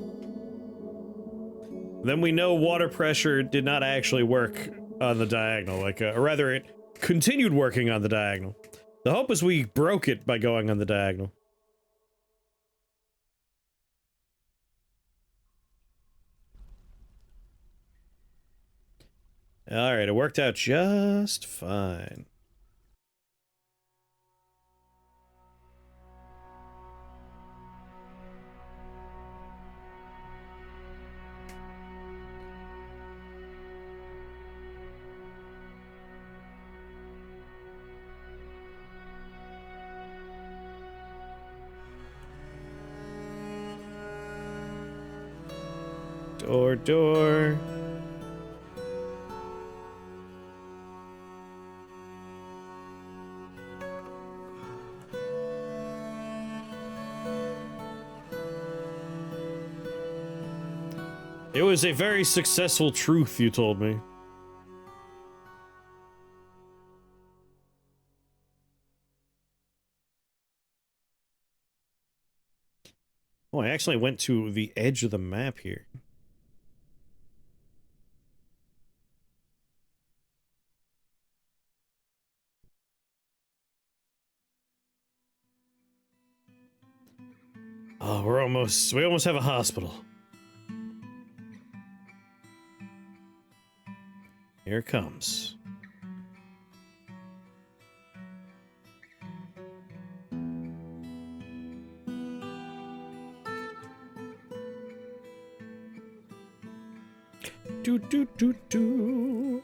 then we know water pressure did not actually work on the diagonal. Like, or rather, it continued working on the diagonal. The hope is we broke it by going on the diagonal. Alright, it worked out just fine. Door. It was a very successful truth you told me. Oh, I actually went to the edge of the map here. Oh, we almost have a hospital. Here it comes. Do do do do.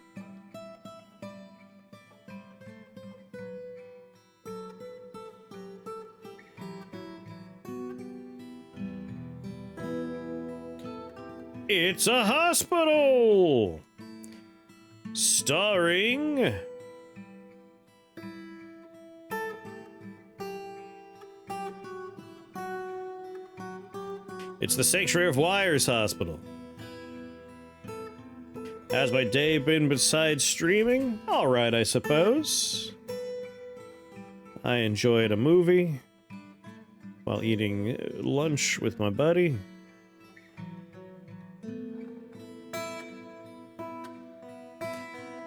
It's a hospital! Starring... It's the Sanctuary of Wires Hospital. Has my day been besides streaming? Alright, I suppose. I enjoyed a movie while eating lunch with my buddy.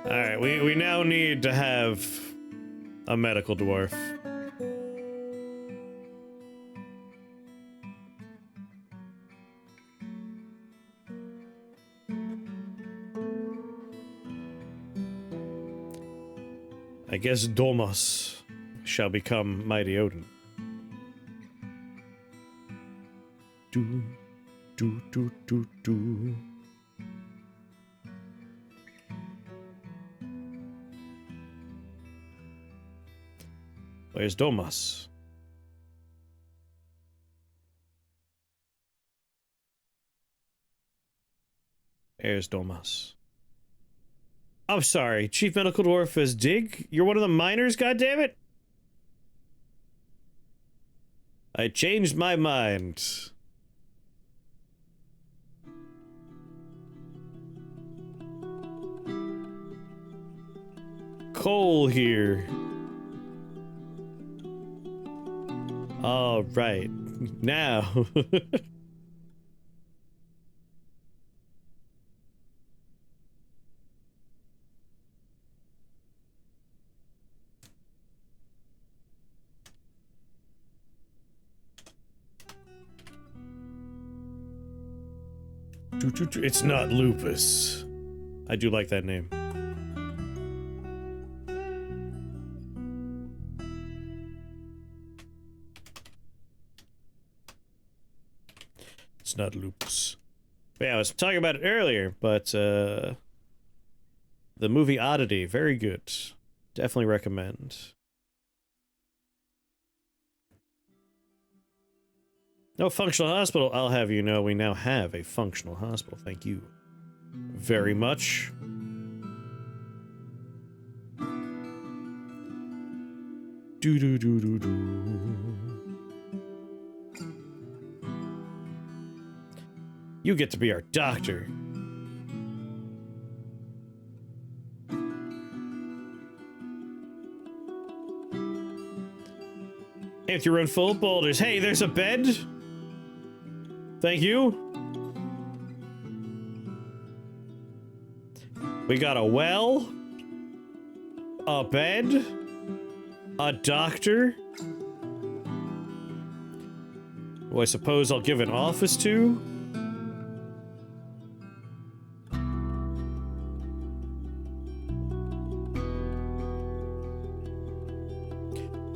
Alright, we now need to have a medical dwarf. I guess Domas shall become Mighty Odin. Do, do, do, do, do. Where's Domas? There's Domas. I'm sorry, Chief Medical Dwarf is Dig? You're one of the miners, goddammit? I changed my mind. Cole here. All right, now. It's not lupus. I do like that name. It's not lupus. But yeah, I was talking about it earlier, but the movie Oddity, very good. Definitely recommend. No functional hospital. I'll have you know we now have a functional hospital. Thank you very much. Do do do do do. You get to be our doctor. Empty room full of boulders. Hey, there's a bed. Thank you. We got a well, a bed, a doctor. Who I suppose I'll give an office to.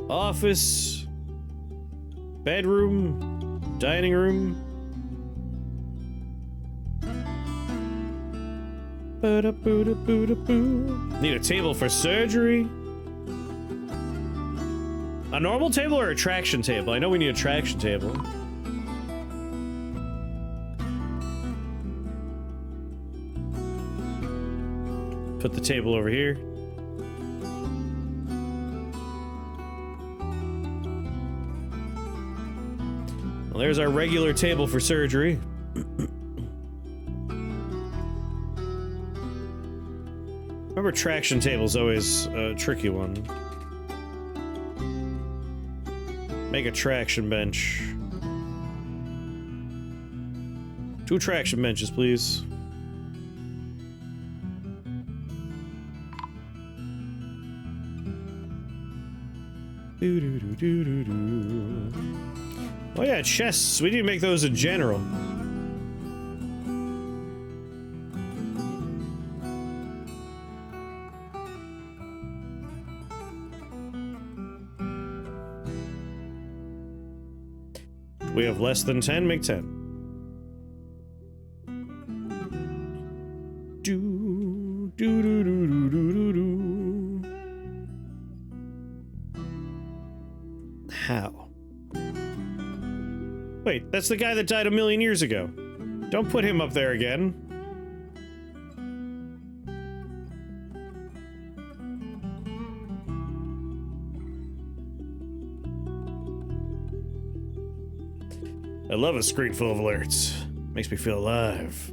Office, bedroom, dining room. Need a table for surgery. A normal table or a traction table? I know we need a traction table. Put the table over here. Well, there's our regular table for surgery. Remember, traction table's always a tricky one. Make a traction bench. 2 traction benches, please. Oh yeah, chests. We need to make those in general. We have less than 10, make 10. Do, do, do, do, do, do, do. How? Wait, that's the guy that died 1,000,000 years ago. Don't put him up there again. I love a screen full of alerts. Makes me feel alive.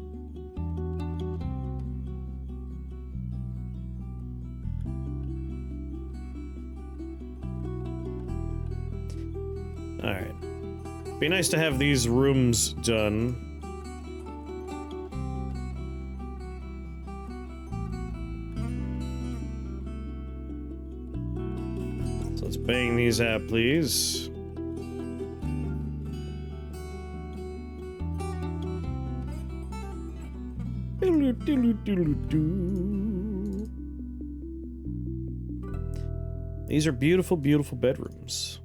Alright. Be nice to have these rooms done. So let's bang these out, please. These are beautiful, beautiful bedrooms.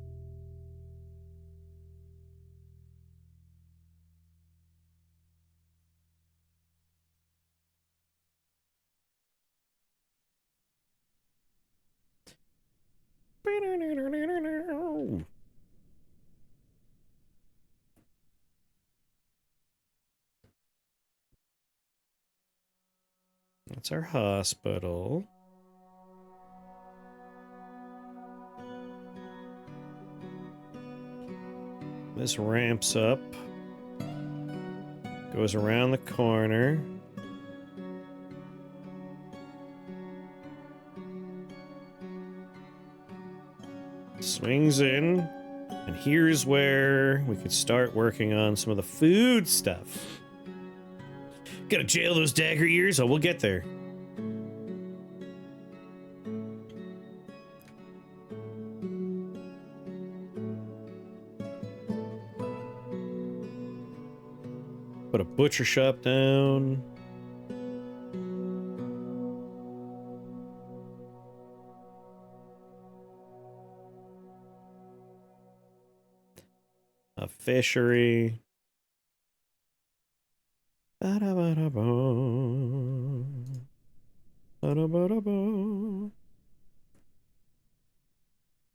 That's our hospital. This ramps up. Goes around the corner. Swings in. And here's where we could start working on some of the food stuff. Gotta jail those dagger ears? Oh, we'll get there. Put a butcher shop down. A fishery.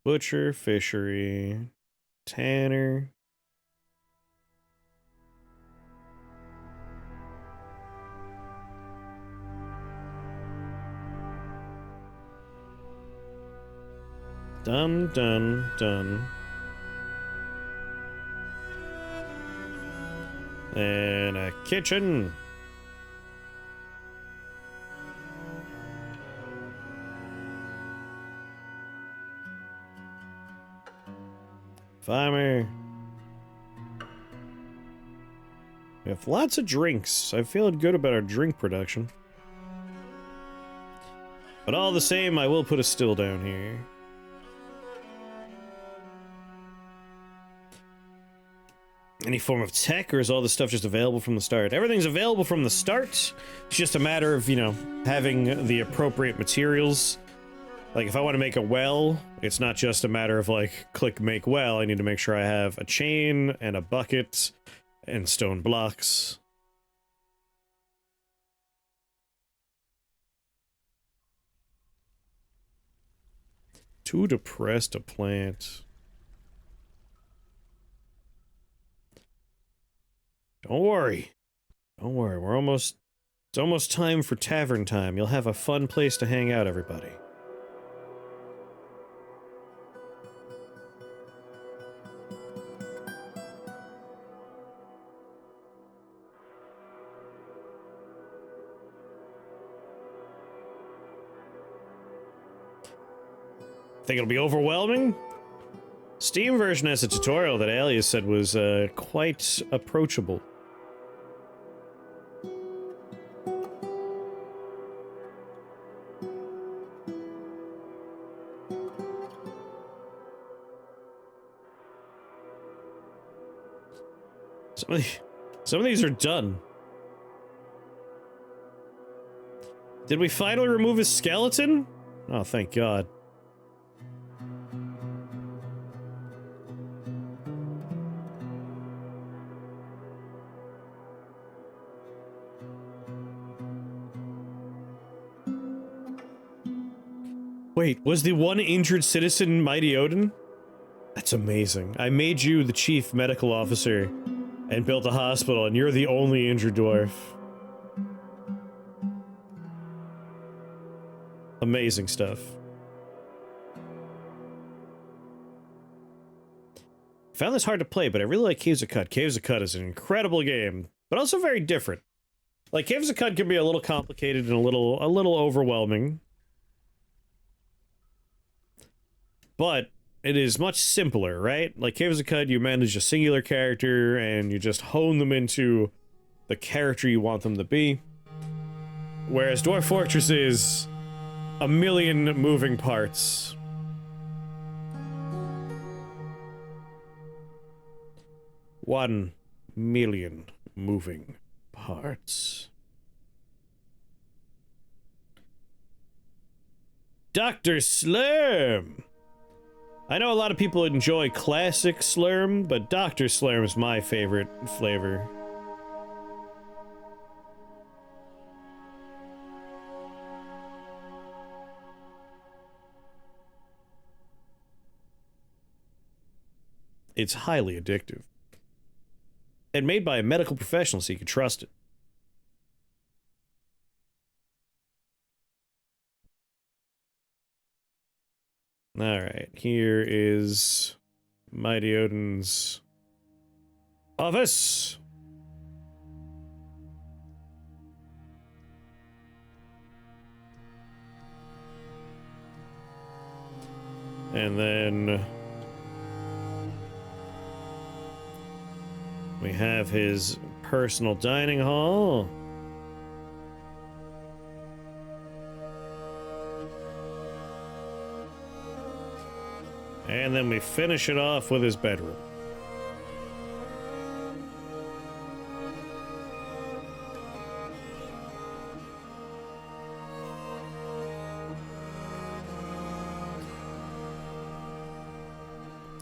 Butcher, fishery, tanner. Done, done, done. And a kitchen. Farmer. We have lots of drinks. I'm feeling good about our drink production. But all the same, I will put a still down here. Any form of tech, or is all this stuff just available from the start? Everything's available from the start. It's just a matter of, you know, having the appropriate materials. Like, if I want to make a well, it's not just a matter of, like, click make well. I need to make sure I have a chain and a bucket and stone blocks. Too depressed to plant. Don't worry. Don't worry, it's almost time for tavern time. You'll have a fun place to hang out, everybody. Think it'll be overwhelming? Steam version has a tutorial that Alias said was quite approachable. Some of these are done. Did we finally remove his skeleton? Oh, thank God. Wait, was the one injured citizen Mighty Odin? That's amazing. I made you the chief medical officer and built a hospital, and you're the only injured dwarf. Amazing stuff. Found this hard to play, but I really like Caves of Cut. Caves of Cut is an incredible game, but also very different. Like, Caves of Cut can be a little complicated and a little overwhelming. But it is much simpler, right? Like Caves of Cut, you manage a singular character and you just hone them into the character you want them to be. Whereas Dwarf Fortress is a million moving parts. One million moving parts. Dr. Slurm! I know a lot of people enjoy classic Slurm, but Dr. Slurm is my favorite flavor. It's highly addictive. And made by a medical professional, so you can trust it. Alright, here is Mighty Odin's office. And then we have his personal dining hall. And then we finish it off with his bedroom.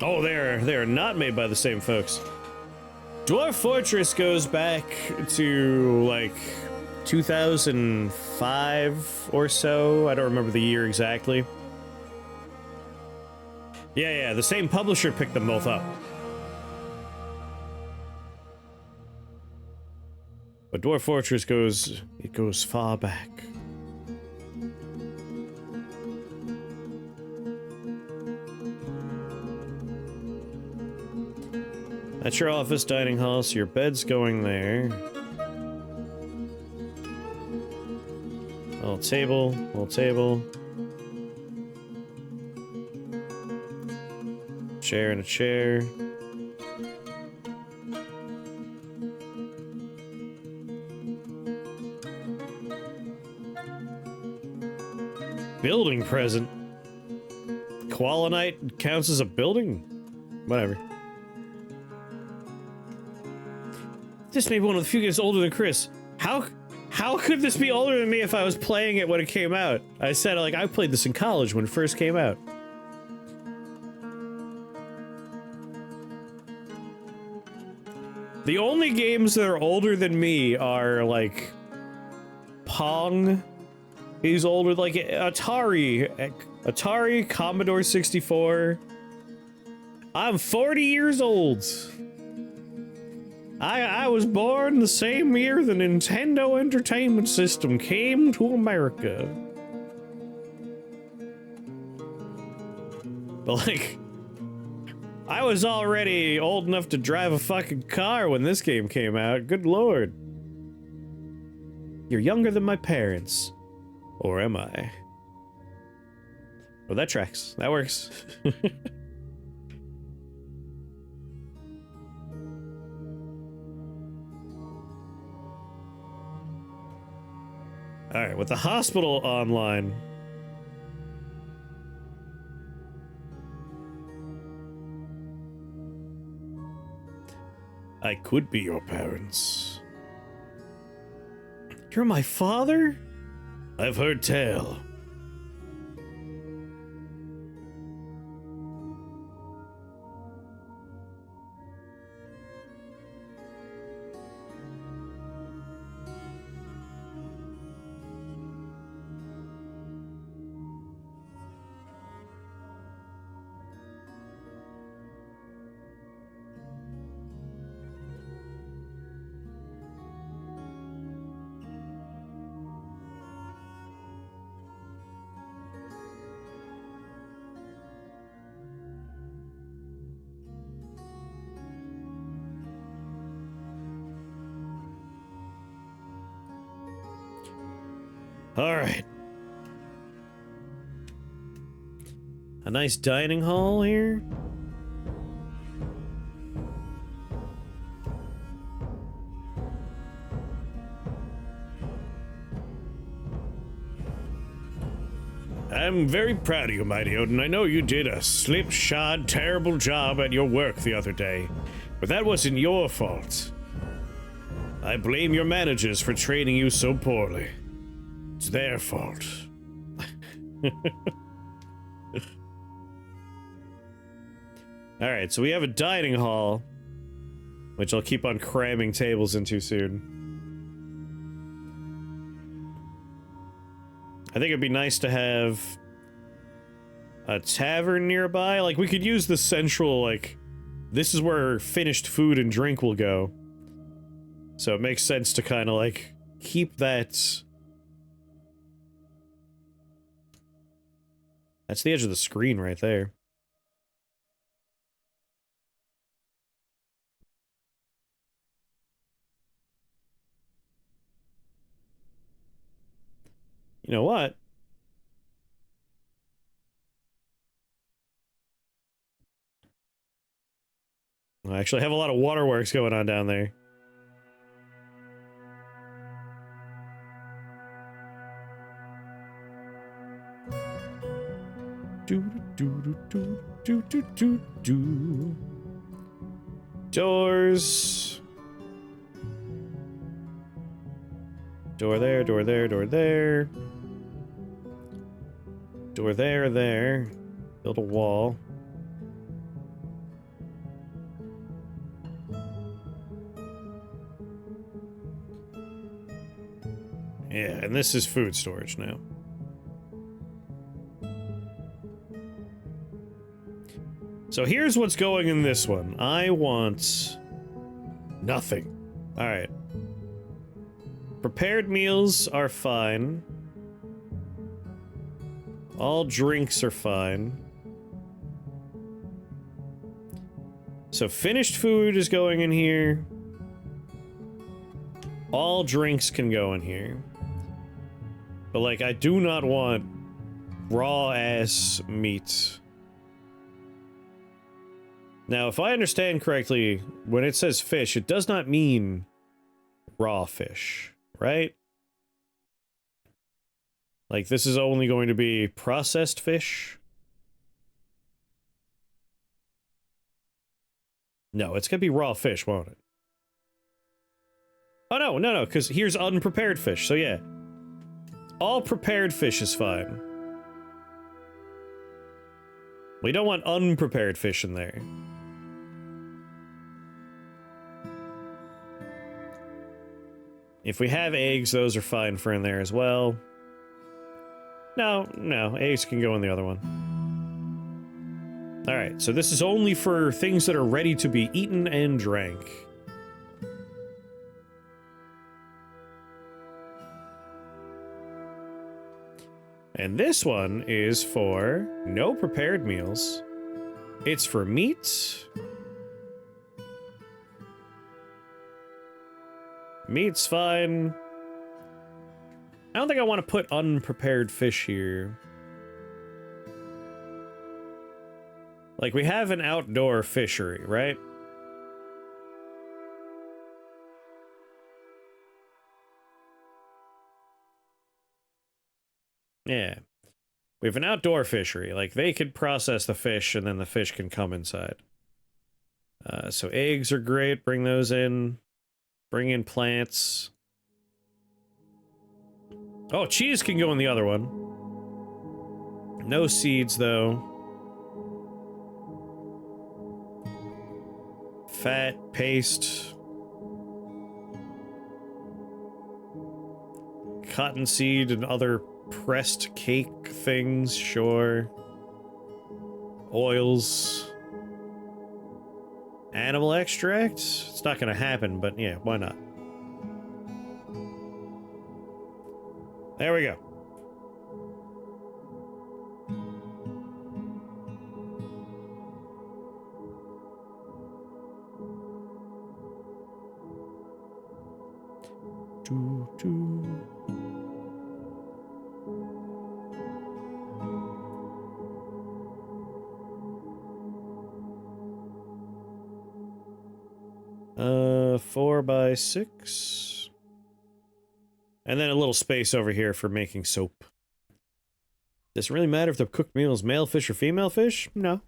Oh, they're not made by the same folks. Dwarf Fortress goes back to, like, 2005 or so. I don't remember the year exactly. Yeah, the same publisher picked them both up. But Dwarf Fortress goes far back. That's your office dining hall, so your bed's going there. Little table. Chair and a chair. Building present. Qualinite counts as a building? Whatever. This may be one of the few games older than Chris. How could this be older than me if I was playing it when it came out? I said, like, I played this in college when it first came out. The only games that are older than me are, like, Pong. He's older, like, Atari, Commodore 64. I'm 40 years old. I was born the same year the Nintendo Entertainment System came to America. But, like, I was already old enough to drive a fucking car when this game came out. Good lord. You're younger than my parents. Or am I? Well, that tracks. That works. Alright, with the hospital online... I could be your parents. You're my father? I've heard tell. All right. A nice dining hall here. I'm very proud of you, Mighty Odin. I know you did a slipshod, terrible job at your work the other day, but that wasn't your fault. I blame your managers for training you so poorly. It's their fault. Alright, so we have a dining hall, which I'll keep on cramming tables into soon. I think it'd be nice to have a tavern nearby. Like, we could use the central, like, this is where finished food and drink will go. So it makes sense to kind of, like, keep that... That's the edge of the screen right there. You know what? I actually have a lot of waterworks going on down there. Doors. Door there, door there, door there. Door there, there. Build a wall. Yeah, and this is food storage now. So here's what's going in this one. I want nothing. All right. Prepared meals are fine. All drinks are fine. So finished food is going in here. All drinks can go in here. But, like, I do not want raw-ass meat. Now, if I understand correctly, when it says fish, it does not mean raw fish, right? Like, this is only going to be processed fish? No, it's gonna be raw fish, won't it? Oh, no, no, no, because here's unprepared fish, so yeah. All prepared fish is fine. We don't want unprepared fish in there. If we have eggs, those are fine for in there as well. No, no, eggs can go in the other one. Alright, so this is only for things that are ready to be eaten and drank. And this one is for no prepared meals. It's for meat. Meat's fine. I don't think I want to put unprepared fish here. Like, we have an outdoor fishery, right? Yeah. We have an outdoor fishery. Like, they could process the fish, and then the fish can come inside. So eggs are great. Bring those in. Bring in plants. Oh, cheese can go in the other one. No seeds, though. Fat, paste. Cottonseed and other pressed cake things, sure. Oils. Animal extract? It's not gonna happen, but yeah, why not? There we go. Doo, doo. Uh, 4x6. And then a little space over here for making soap. Does it really matter if the cooked meal is male fish or female fish? No.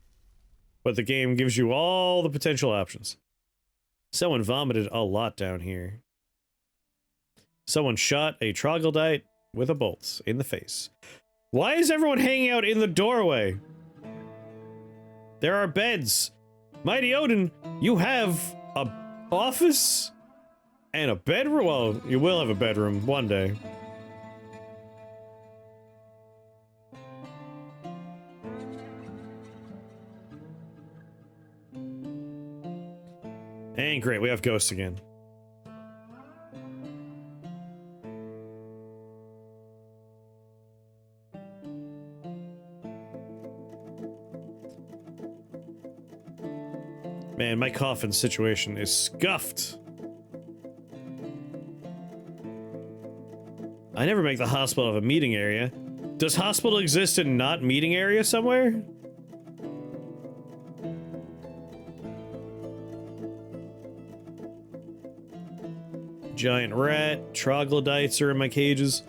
But the game gives you all the potential options. Someone vomited a lot down here. Someone shot a troglodyte with a bolt in the face. Why is everyone hanging out in the doorway? There are beds. Mighty Odin, you have a office and a bedroom. Well, you will have a bedroom one day. And great, we have ghosts again. Man, my coffin situation is scuffed. I never make the hospital have a meeting area. Does hospital exist in not meeting area somewhere? Giant rat, troglodytes are in my cages.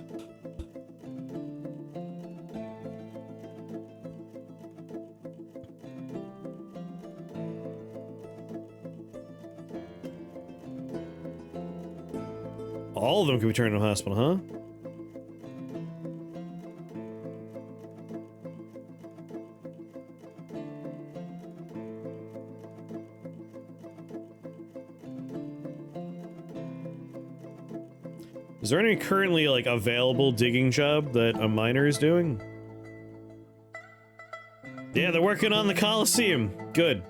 All of them can be turned into a hospital, huh? Is there any currently, like, available digging job that a miner is doing? Yeah, they're working on the Coliseum. Good.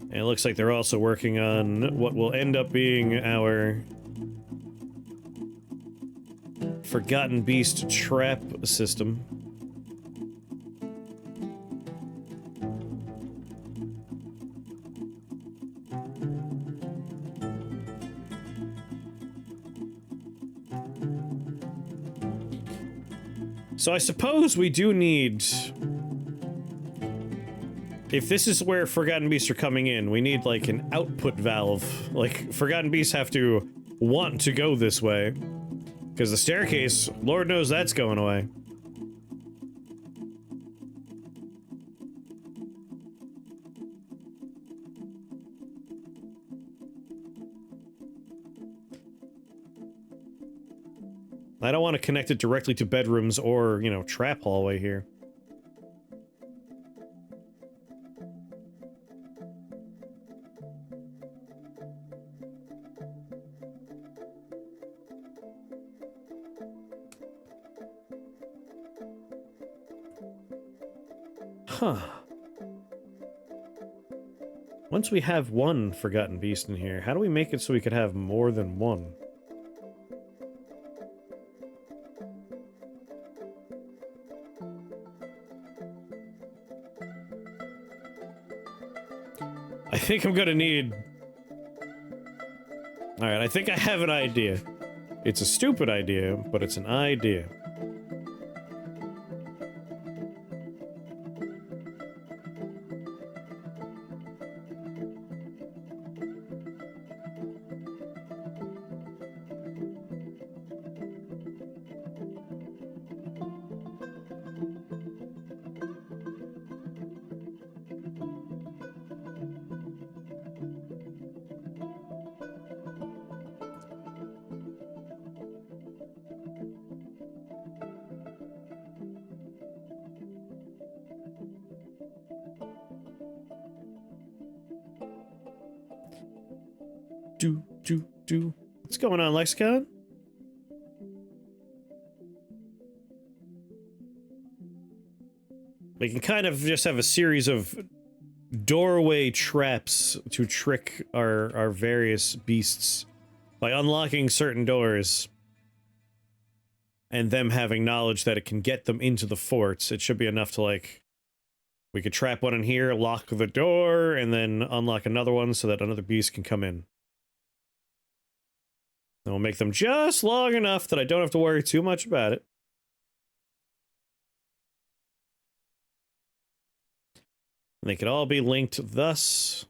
And it looks like they're also working on what will end up being our Forgotten Beast trap system. So I suppose we do need... If this is where Forgotten Beasts are coming in, we need, like, an output valve. Like, Forgotten Beasts have to want to go this way. Because the staircase, Lord knows that's going away. I don't want to connect it directly to bedrooms or, you know, trap hallway here. Huh. Once we have one Forgotten Beast in here, how do we make it so we could have more than one? I think I'm gonna need... Alright, I think I have an idea. It's a stupid idea, but it's an idea. What's going on, Lexicon? We can kind of just have a series of doorway traps to trick our various beasts by unlocking certain doors and them having knowledge that it can get them into the forts. It should be enough to, like, we could trap one in here, lock the door, and then unlock another one so that another beast can come in. And we'll make them just long enough that I don't have to worry too much about it. And they could all be linked thus.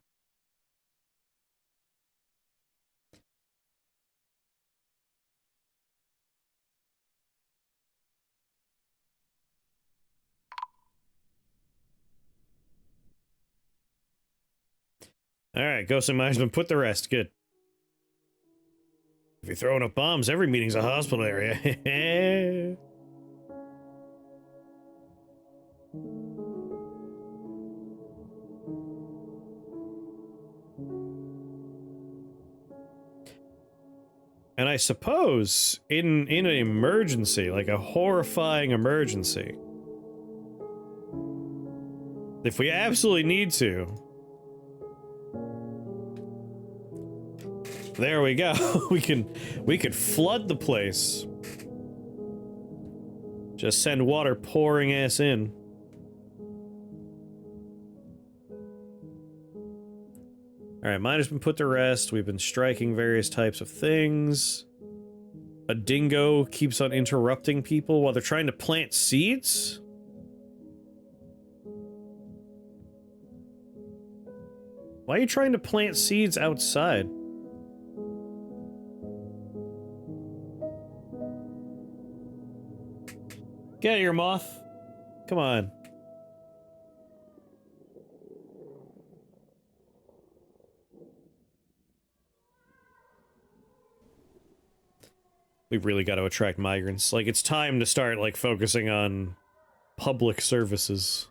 Alright, Ghost and Mine's been put to rest. Good. If you're throwing up bombs, every meeting's a hospital area. And I suppose, in an emergency, like a horrifying emergency, if we absolutely need to, there we go. we could flood the place. Just send water pouring ass in. Alright, mine has been put to rest. We've been striking various types of things. A dingo keeps on interrupting people while they're trying to plant seeds? Why are you trying to plant seeds outside? Get here, moth. Come on. We've really got to attract migrants. Like, it's time to start, like, focusing on public services.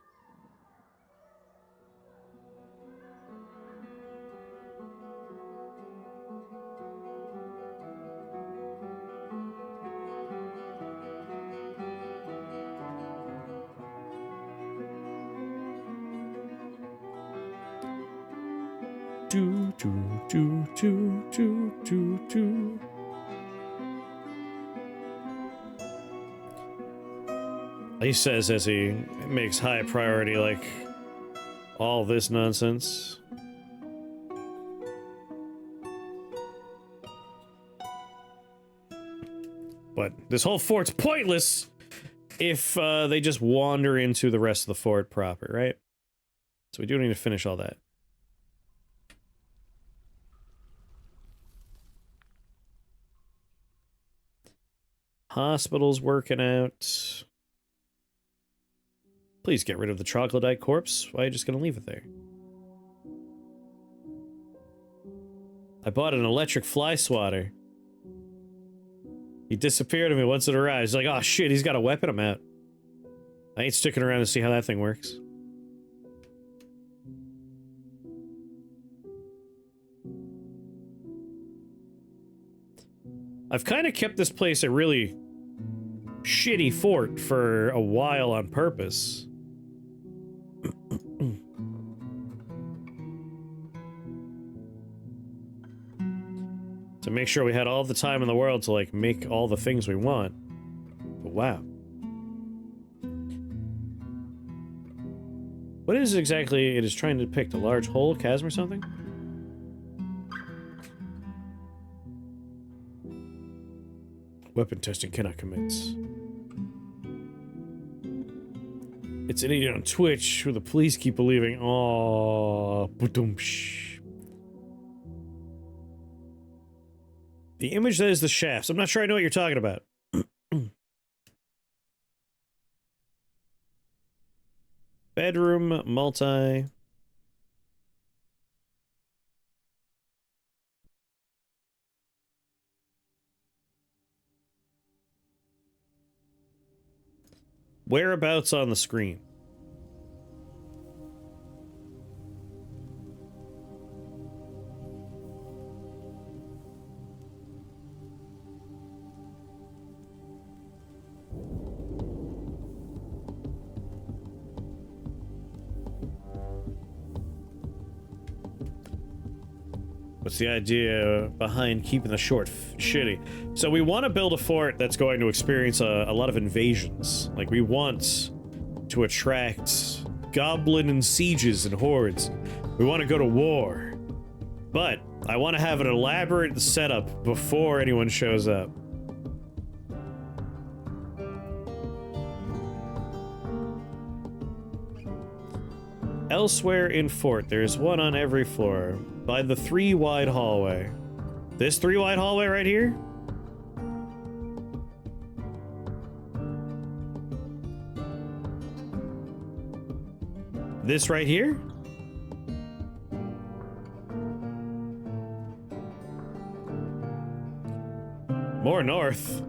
Do, do, do, do, do, do, do. He says as he makes high priority, like, all this nonsense. But this whole fort's pointless if they just wander into the rest of the fort proper, right? So we do need to finish all that. Hospital's working out. Please get rid of the troglodyte corpse. Why are you just gonna leave it there? I bought an electric fly swatter. He disappeared on me once it arrived. He's like, oh shit, he's got a weapon, I'm out. I ain't sticking around to see how that thing works. I've kind of kept this place a really shitty fort for a while on purpose. To make sure we had all the time in the world to, like, make all the things we want. But wow. What is exactly it is trying to depict? A large hole, chasm, or something? Weapon testing cannot commence. It's an idiot on Twitch who the police keep believing. Oh, the image that is the shafts. I'm not sure I know what you're talking about. Bedroom, multi. Whereabouts on the screen? What's the idea behind keeping the short shitty? So we want to build a fort that's going to experience a lot of invasions. Like, we want to attract goblin and sieges and hordes. We want to go to war. But I want to have an elaborate setup before anyone shows up. Elsewhere in fort, there's one on every floor. By the 3-wide hallway. This 3-wide hallway right here? This right here? More north.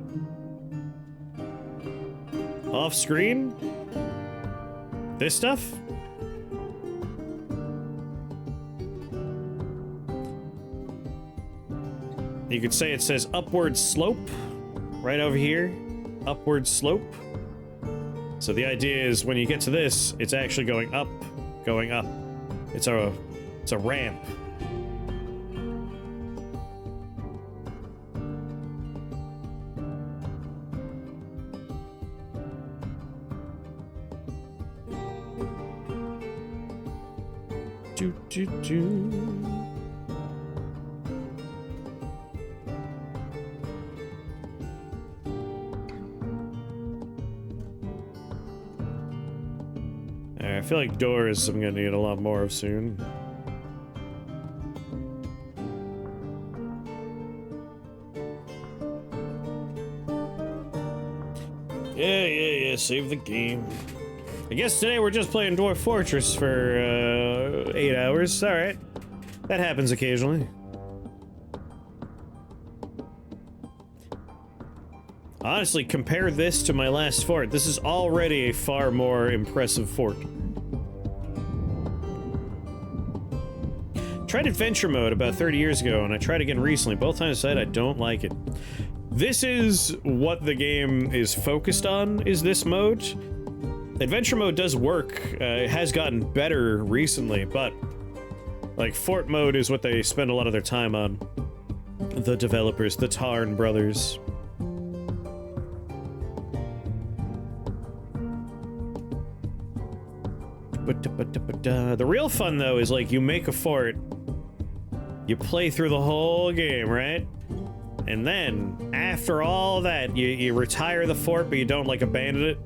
Off screen? This stuff? You could say it says upward slope right over here. Upward slope. So the idea is when you get to this, it's actually going up, going up. It's a ramp. Do do do. I feel like doors I'm gonna need a lot more of soon. Yeah, save the game. I guess today we're just playing Dwarf Fortress for 8 hours. Alright. That happens occasionally. Honestly, compare this to my last fort. This is already a far more impressive fort. Tried adventure mode about 30 years ago, and I tried again recently. Both times I said I don't like it. This is what the game is focused on, is this mode. Adventure mode does work. It has gotten better recently, but like fort mode is what they spend a lot of their time on. The developers, the Tarn brothers. The real fun though is like you make a fort, you play through the whole game, right? And then after all that, you retire the fort, but you don't like abandon it.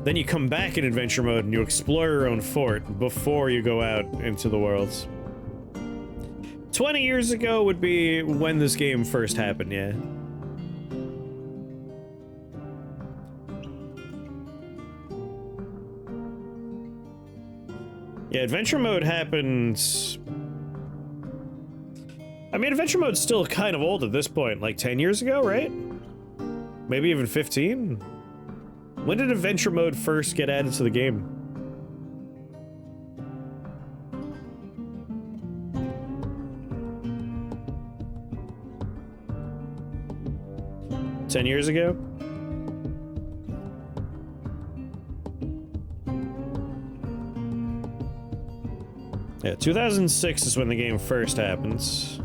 Then you come back in adventure mode and you explore your own fort before you go out into the worlds. 20 years ago would be when this game first happened, yeah. Yeah, adventure mode happened... I mean, adventure mode's still kind of old at this point, like 10 years ago, right? Maybe even 15? When did adventure mode first get added to the game? $10 years ago? Yeah, 2006 is when the game first happens.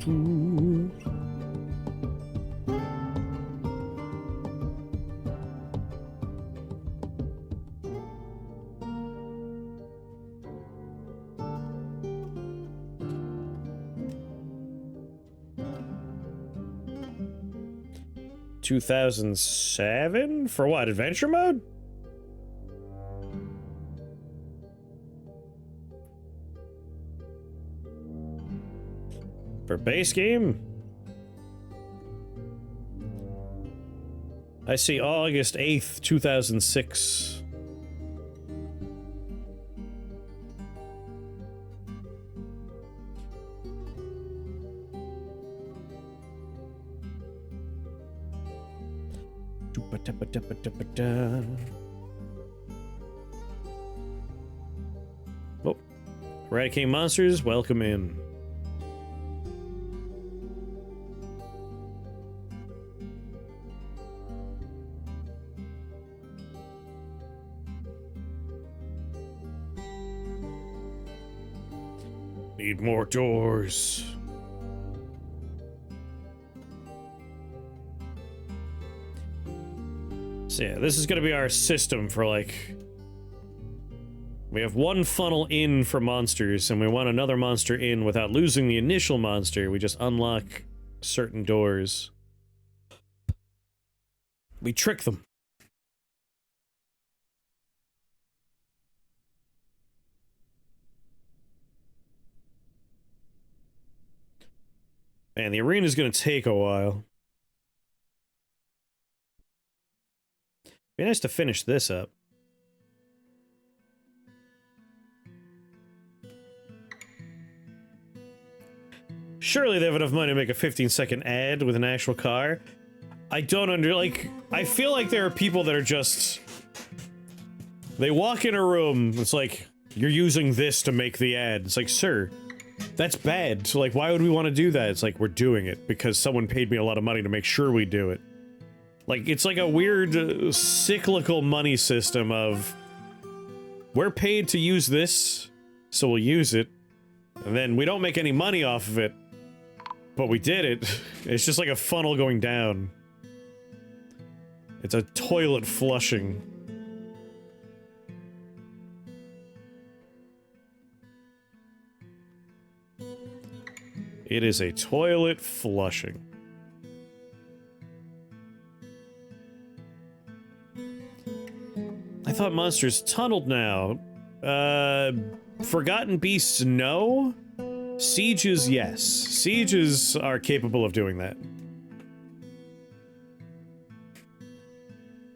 2007? For what, adventure mode? For base game? I see August 8th, 2006. Oh, eradicating monsters, welcome in. Need more doors. So yeah, this is gonna be our system for like... We have one funnel in for monsters, and we want another monster in without losing the initial monster. We just unlock certain doors. We trick them. Man, the arena's gonna take a while. Be nice to finish this up. Surely they have enough money to make a 15-second ad with an actual car. I don't I feel like there are people that are just... They walk in a room, it's like, you're using this to make the ad. It's like, sir, that's bad. So like, why would we want to do that? It's like, we're doing it because someone paid me a lot of money to make sure we do it. Like, it's like a weird cyclical money system of, we're paid to use this, so we'll use it, and then we don't make any money off of it, but we did it. It's just like a funnel going down. It's a toilet flushing. It is a toilet flushing. I thought monsters tunneled now. Forgotten beasts, no. Sieges, yes. Sieges are capable of doing that.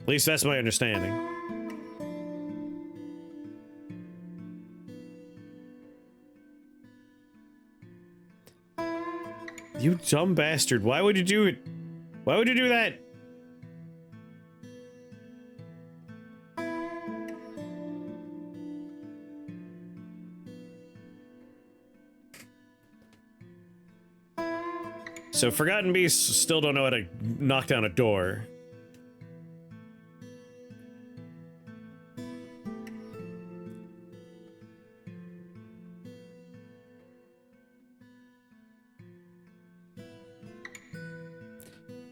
At least that's my understanding. You dumb bastard. Why would you do it? Why would you do that? So Forgotten Beasts still don't know how to knock down a door.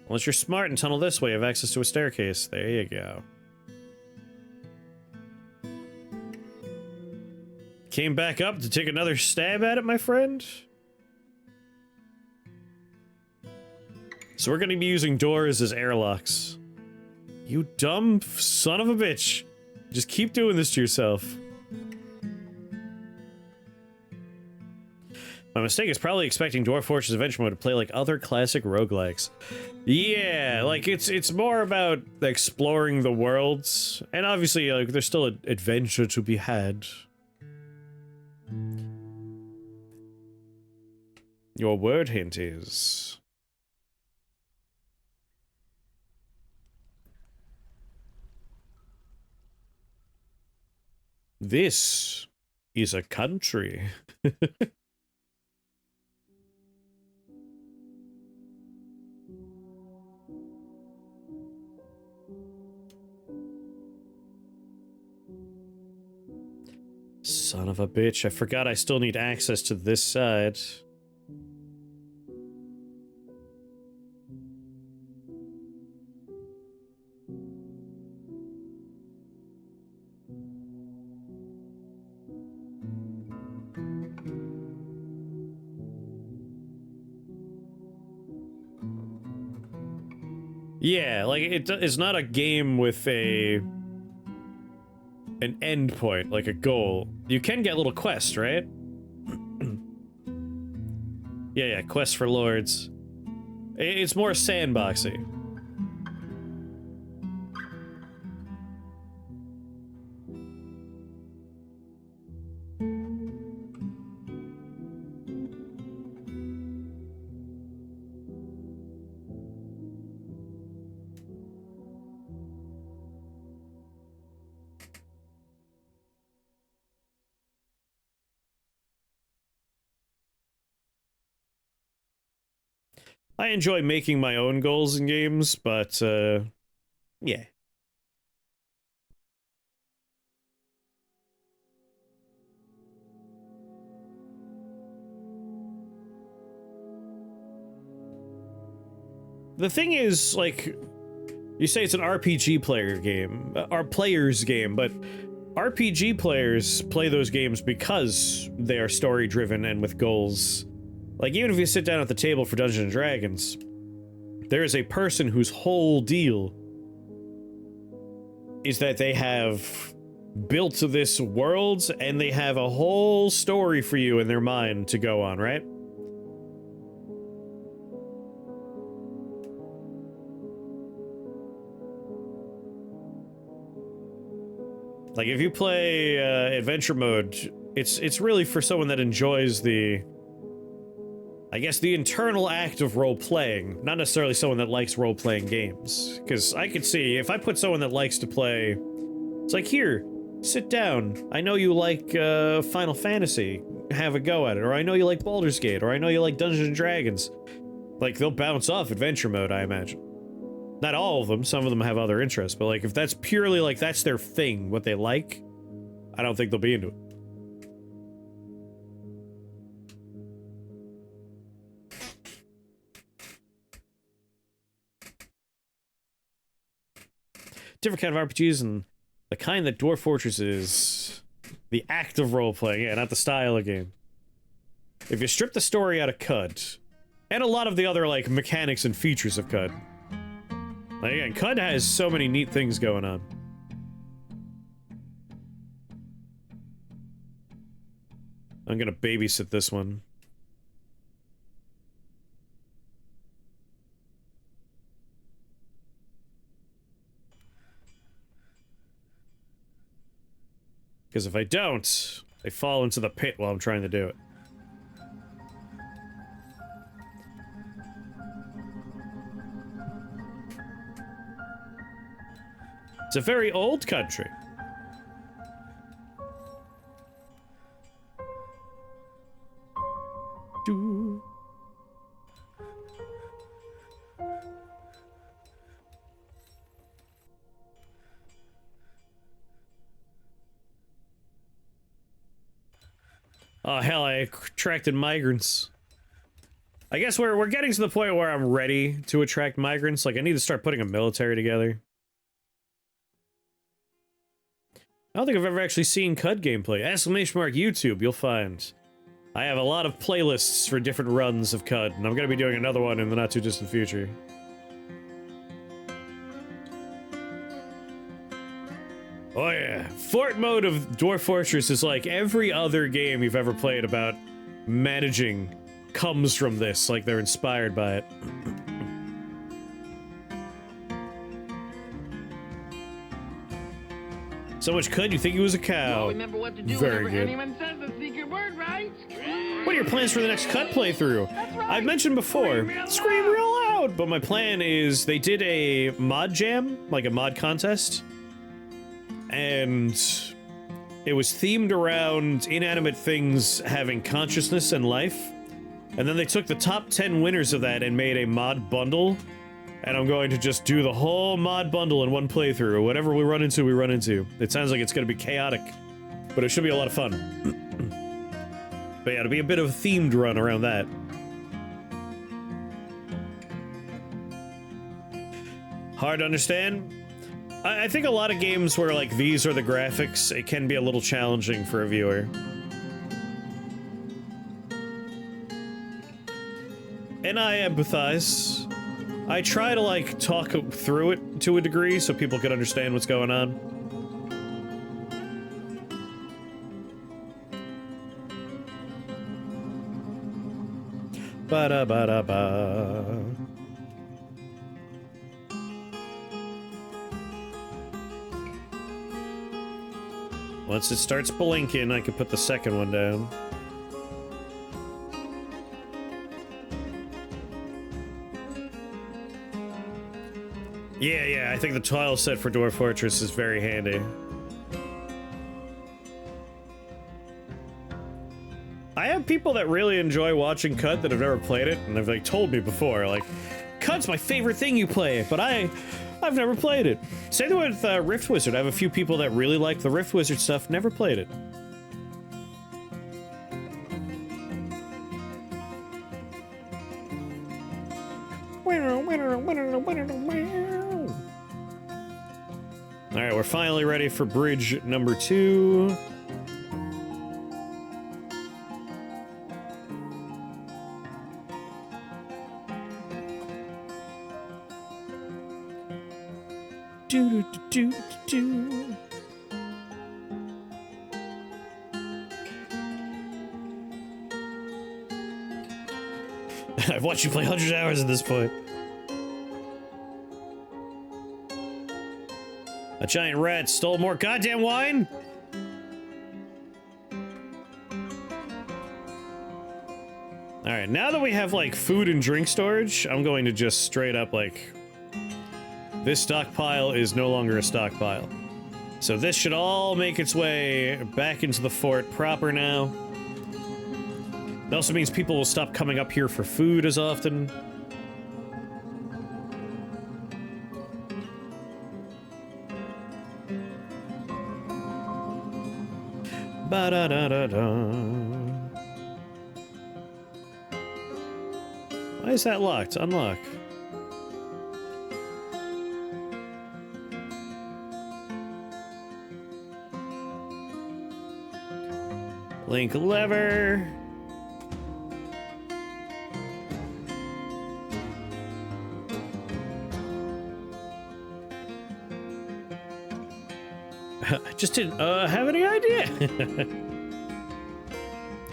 Unless you're smart and tunnel this way, you have access to a staircase. There you go. Came back up to take another stab at it, my friend? So we're gonna be using doors as airlocks. You dumb son of a bitch. Just keep doing this to yourself. My mistake is probably expecting Dwarf Fortress Adventure Mode to play like other classic roguelikes. Yeah, like it's more about exploring the worlds, and obviously like there's still an adventure to be had. Your word hint is... This is a country. Son of a bitch, I forgot I still need access to this side. Yeah, like it's not a game with an end point, like a goal. You can get little quests, right? Yeah, quests for lords. It's more sandboxy. I enjoy making my own goals in games, but, yeah. The thing is, like, you say it's an RPG player game, or player's game, but RPG players play those games because they are story-driven and with goals. Like, even if you sit down at the table for Dungeons & Dragons, there is a person whose whole deal is that they have built this world, and they have a whole story for you in their mind to go on, right? Like, if you play adventure mode, it's really for someone that enjoys the, I guess, the internal act of role-playing, not necessarily someone that likes role-playing games. Because I could see, if I put someone that likes to play, it's like, here, sit down. I know you like Final Fantasy, have a go at it. Or I know you like Baldur's Gate, or I know you like Dungeons & Dragons. Like, they'll bounce off adventure mode, I imagine. Not all of them, some of them have other interests, but like, if that's purely like, that's their thing, what they like, I don't think they'll be into it. Different kind of RPGs, and the kind that Dwarf Fortress is the act of role-playing, yeah, not the style of game. If you strip the story out of CUD, and a lot of the other, like, mechanics and features of CUD, like, again, CUD has so many neat things going on. I'm gonna babysit this one. Because if I don't, I fall into the pit while I'm trying to do it. It's a very old country. Do. Oh hell, I attracted migrants. I guess we're getting to the point where I'm ready to attract migrants. Like, I need to start putting a military together. I don't think I've ever actually seen CUD gameplay. Exclamation mark YouTube, you'll find. I have a lot of playlists for different runs of CUD, and I'm gonna be doing another one in the not-too-distant future. Oh yeah, Fort mode of Dwarf Fortress is like every other game you've ever played about managing comes from this, like they're inspired by it. So much CUD, you think he was a cow. Remember what to do Very whenever good. anyone says the secret word, right? What are your plans for the next CUD playthrough? That's right. I've mentioned before, scream real loud, but my plan is they did a mod jam, like a mod contest, and it was themed around inanimate things having consciousness and life, and then they took the top 10 winners of that and made a mod bundle, and I'm going to just do the whole mod bundle in one playthrough. Whatever we run into, we run into. It sounds like it's going to be chaotic, but it should be a lot of fun. But yeah, it'll be a bit of a themed run around that. Hard to understand? I think a lot of games where, like, these are the graphics, it can be a little challenging for a viewer. And I empathize. I try to, like, talk through it to a degree so people can understand what's going on. Ba-da-ba-da-ba. Once it starts blinking, I can put the second one down. Yeah, I think the tile set for Dwarf Fortress is very handy. I have people that really enjoy watching Cut that have never played it, and they've like told me before, like, Cut's my favorite thing you play, but I've never played it. Same with Rift Wizard. I have a few people that really like the Rift Wizard stuff, never played it. Alright, we're finally ready for bridge number 2. Do. I've watched you play hundreds of hours at this point. A giant rat stole more goddamn wine? Alright, now that we have, like, food and drink storage, I'm going to just straight up, like... This stockpile is no longer a stockpile. So this should all make its way back into the fort proper now. It also means people will stop coming up here for food as often. Ba-da-da-da-da. Why is that locked? Unlock. Link lever. I just didn't have any idea.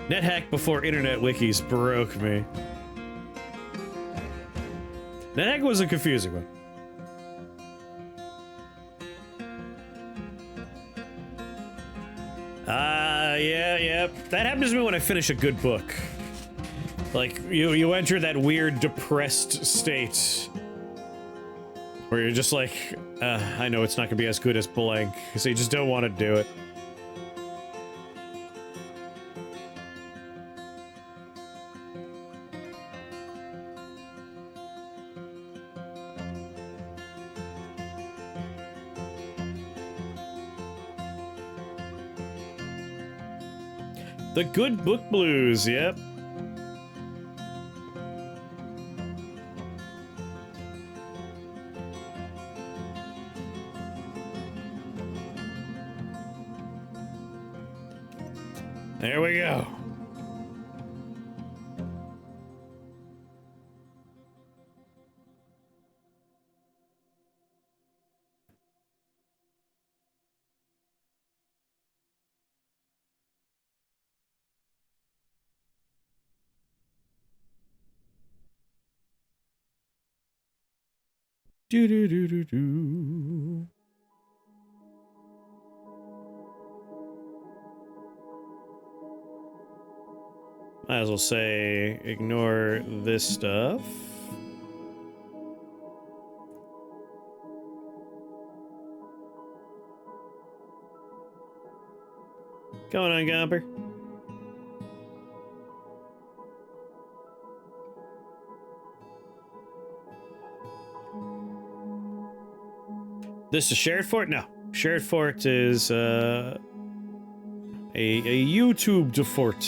NetHack before internet wikis broke me. NetHack was a confusing one. Yeah. That happens to me when I finish a good book. Like, you enter that weird depressed state where you're just like, I know it's not gonna be as good as blank, so you just don't want to do it. The good book blues, yep. There we go. Do. Might as well say, ignore this stuff. Going on, Gomper. This is shared fort? No. Shared fort is, a YouTube fort.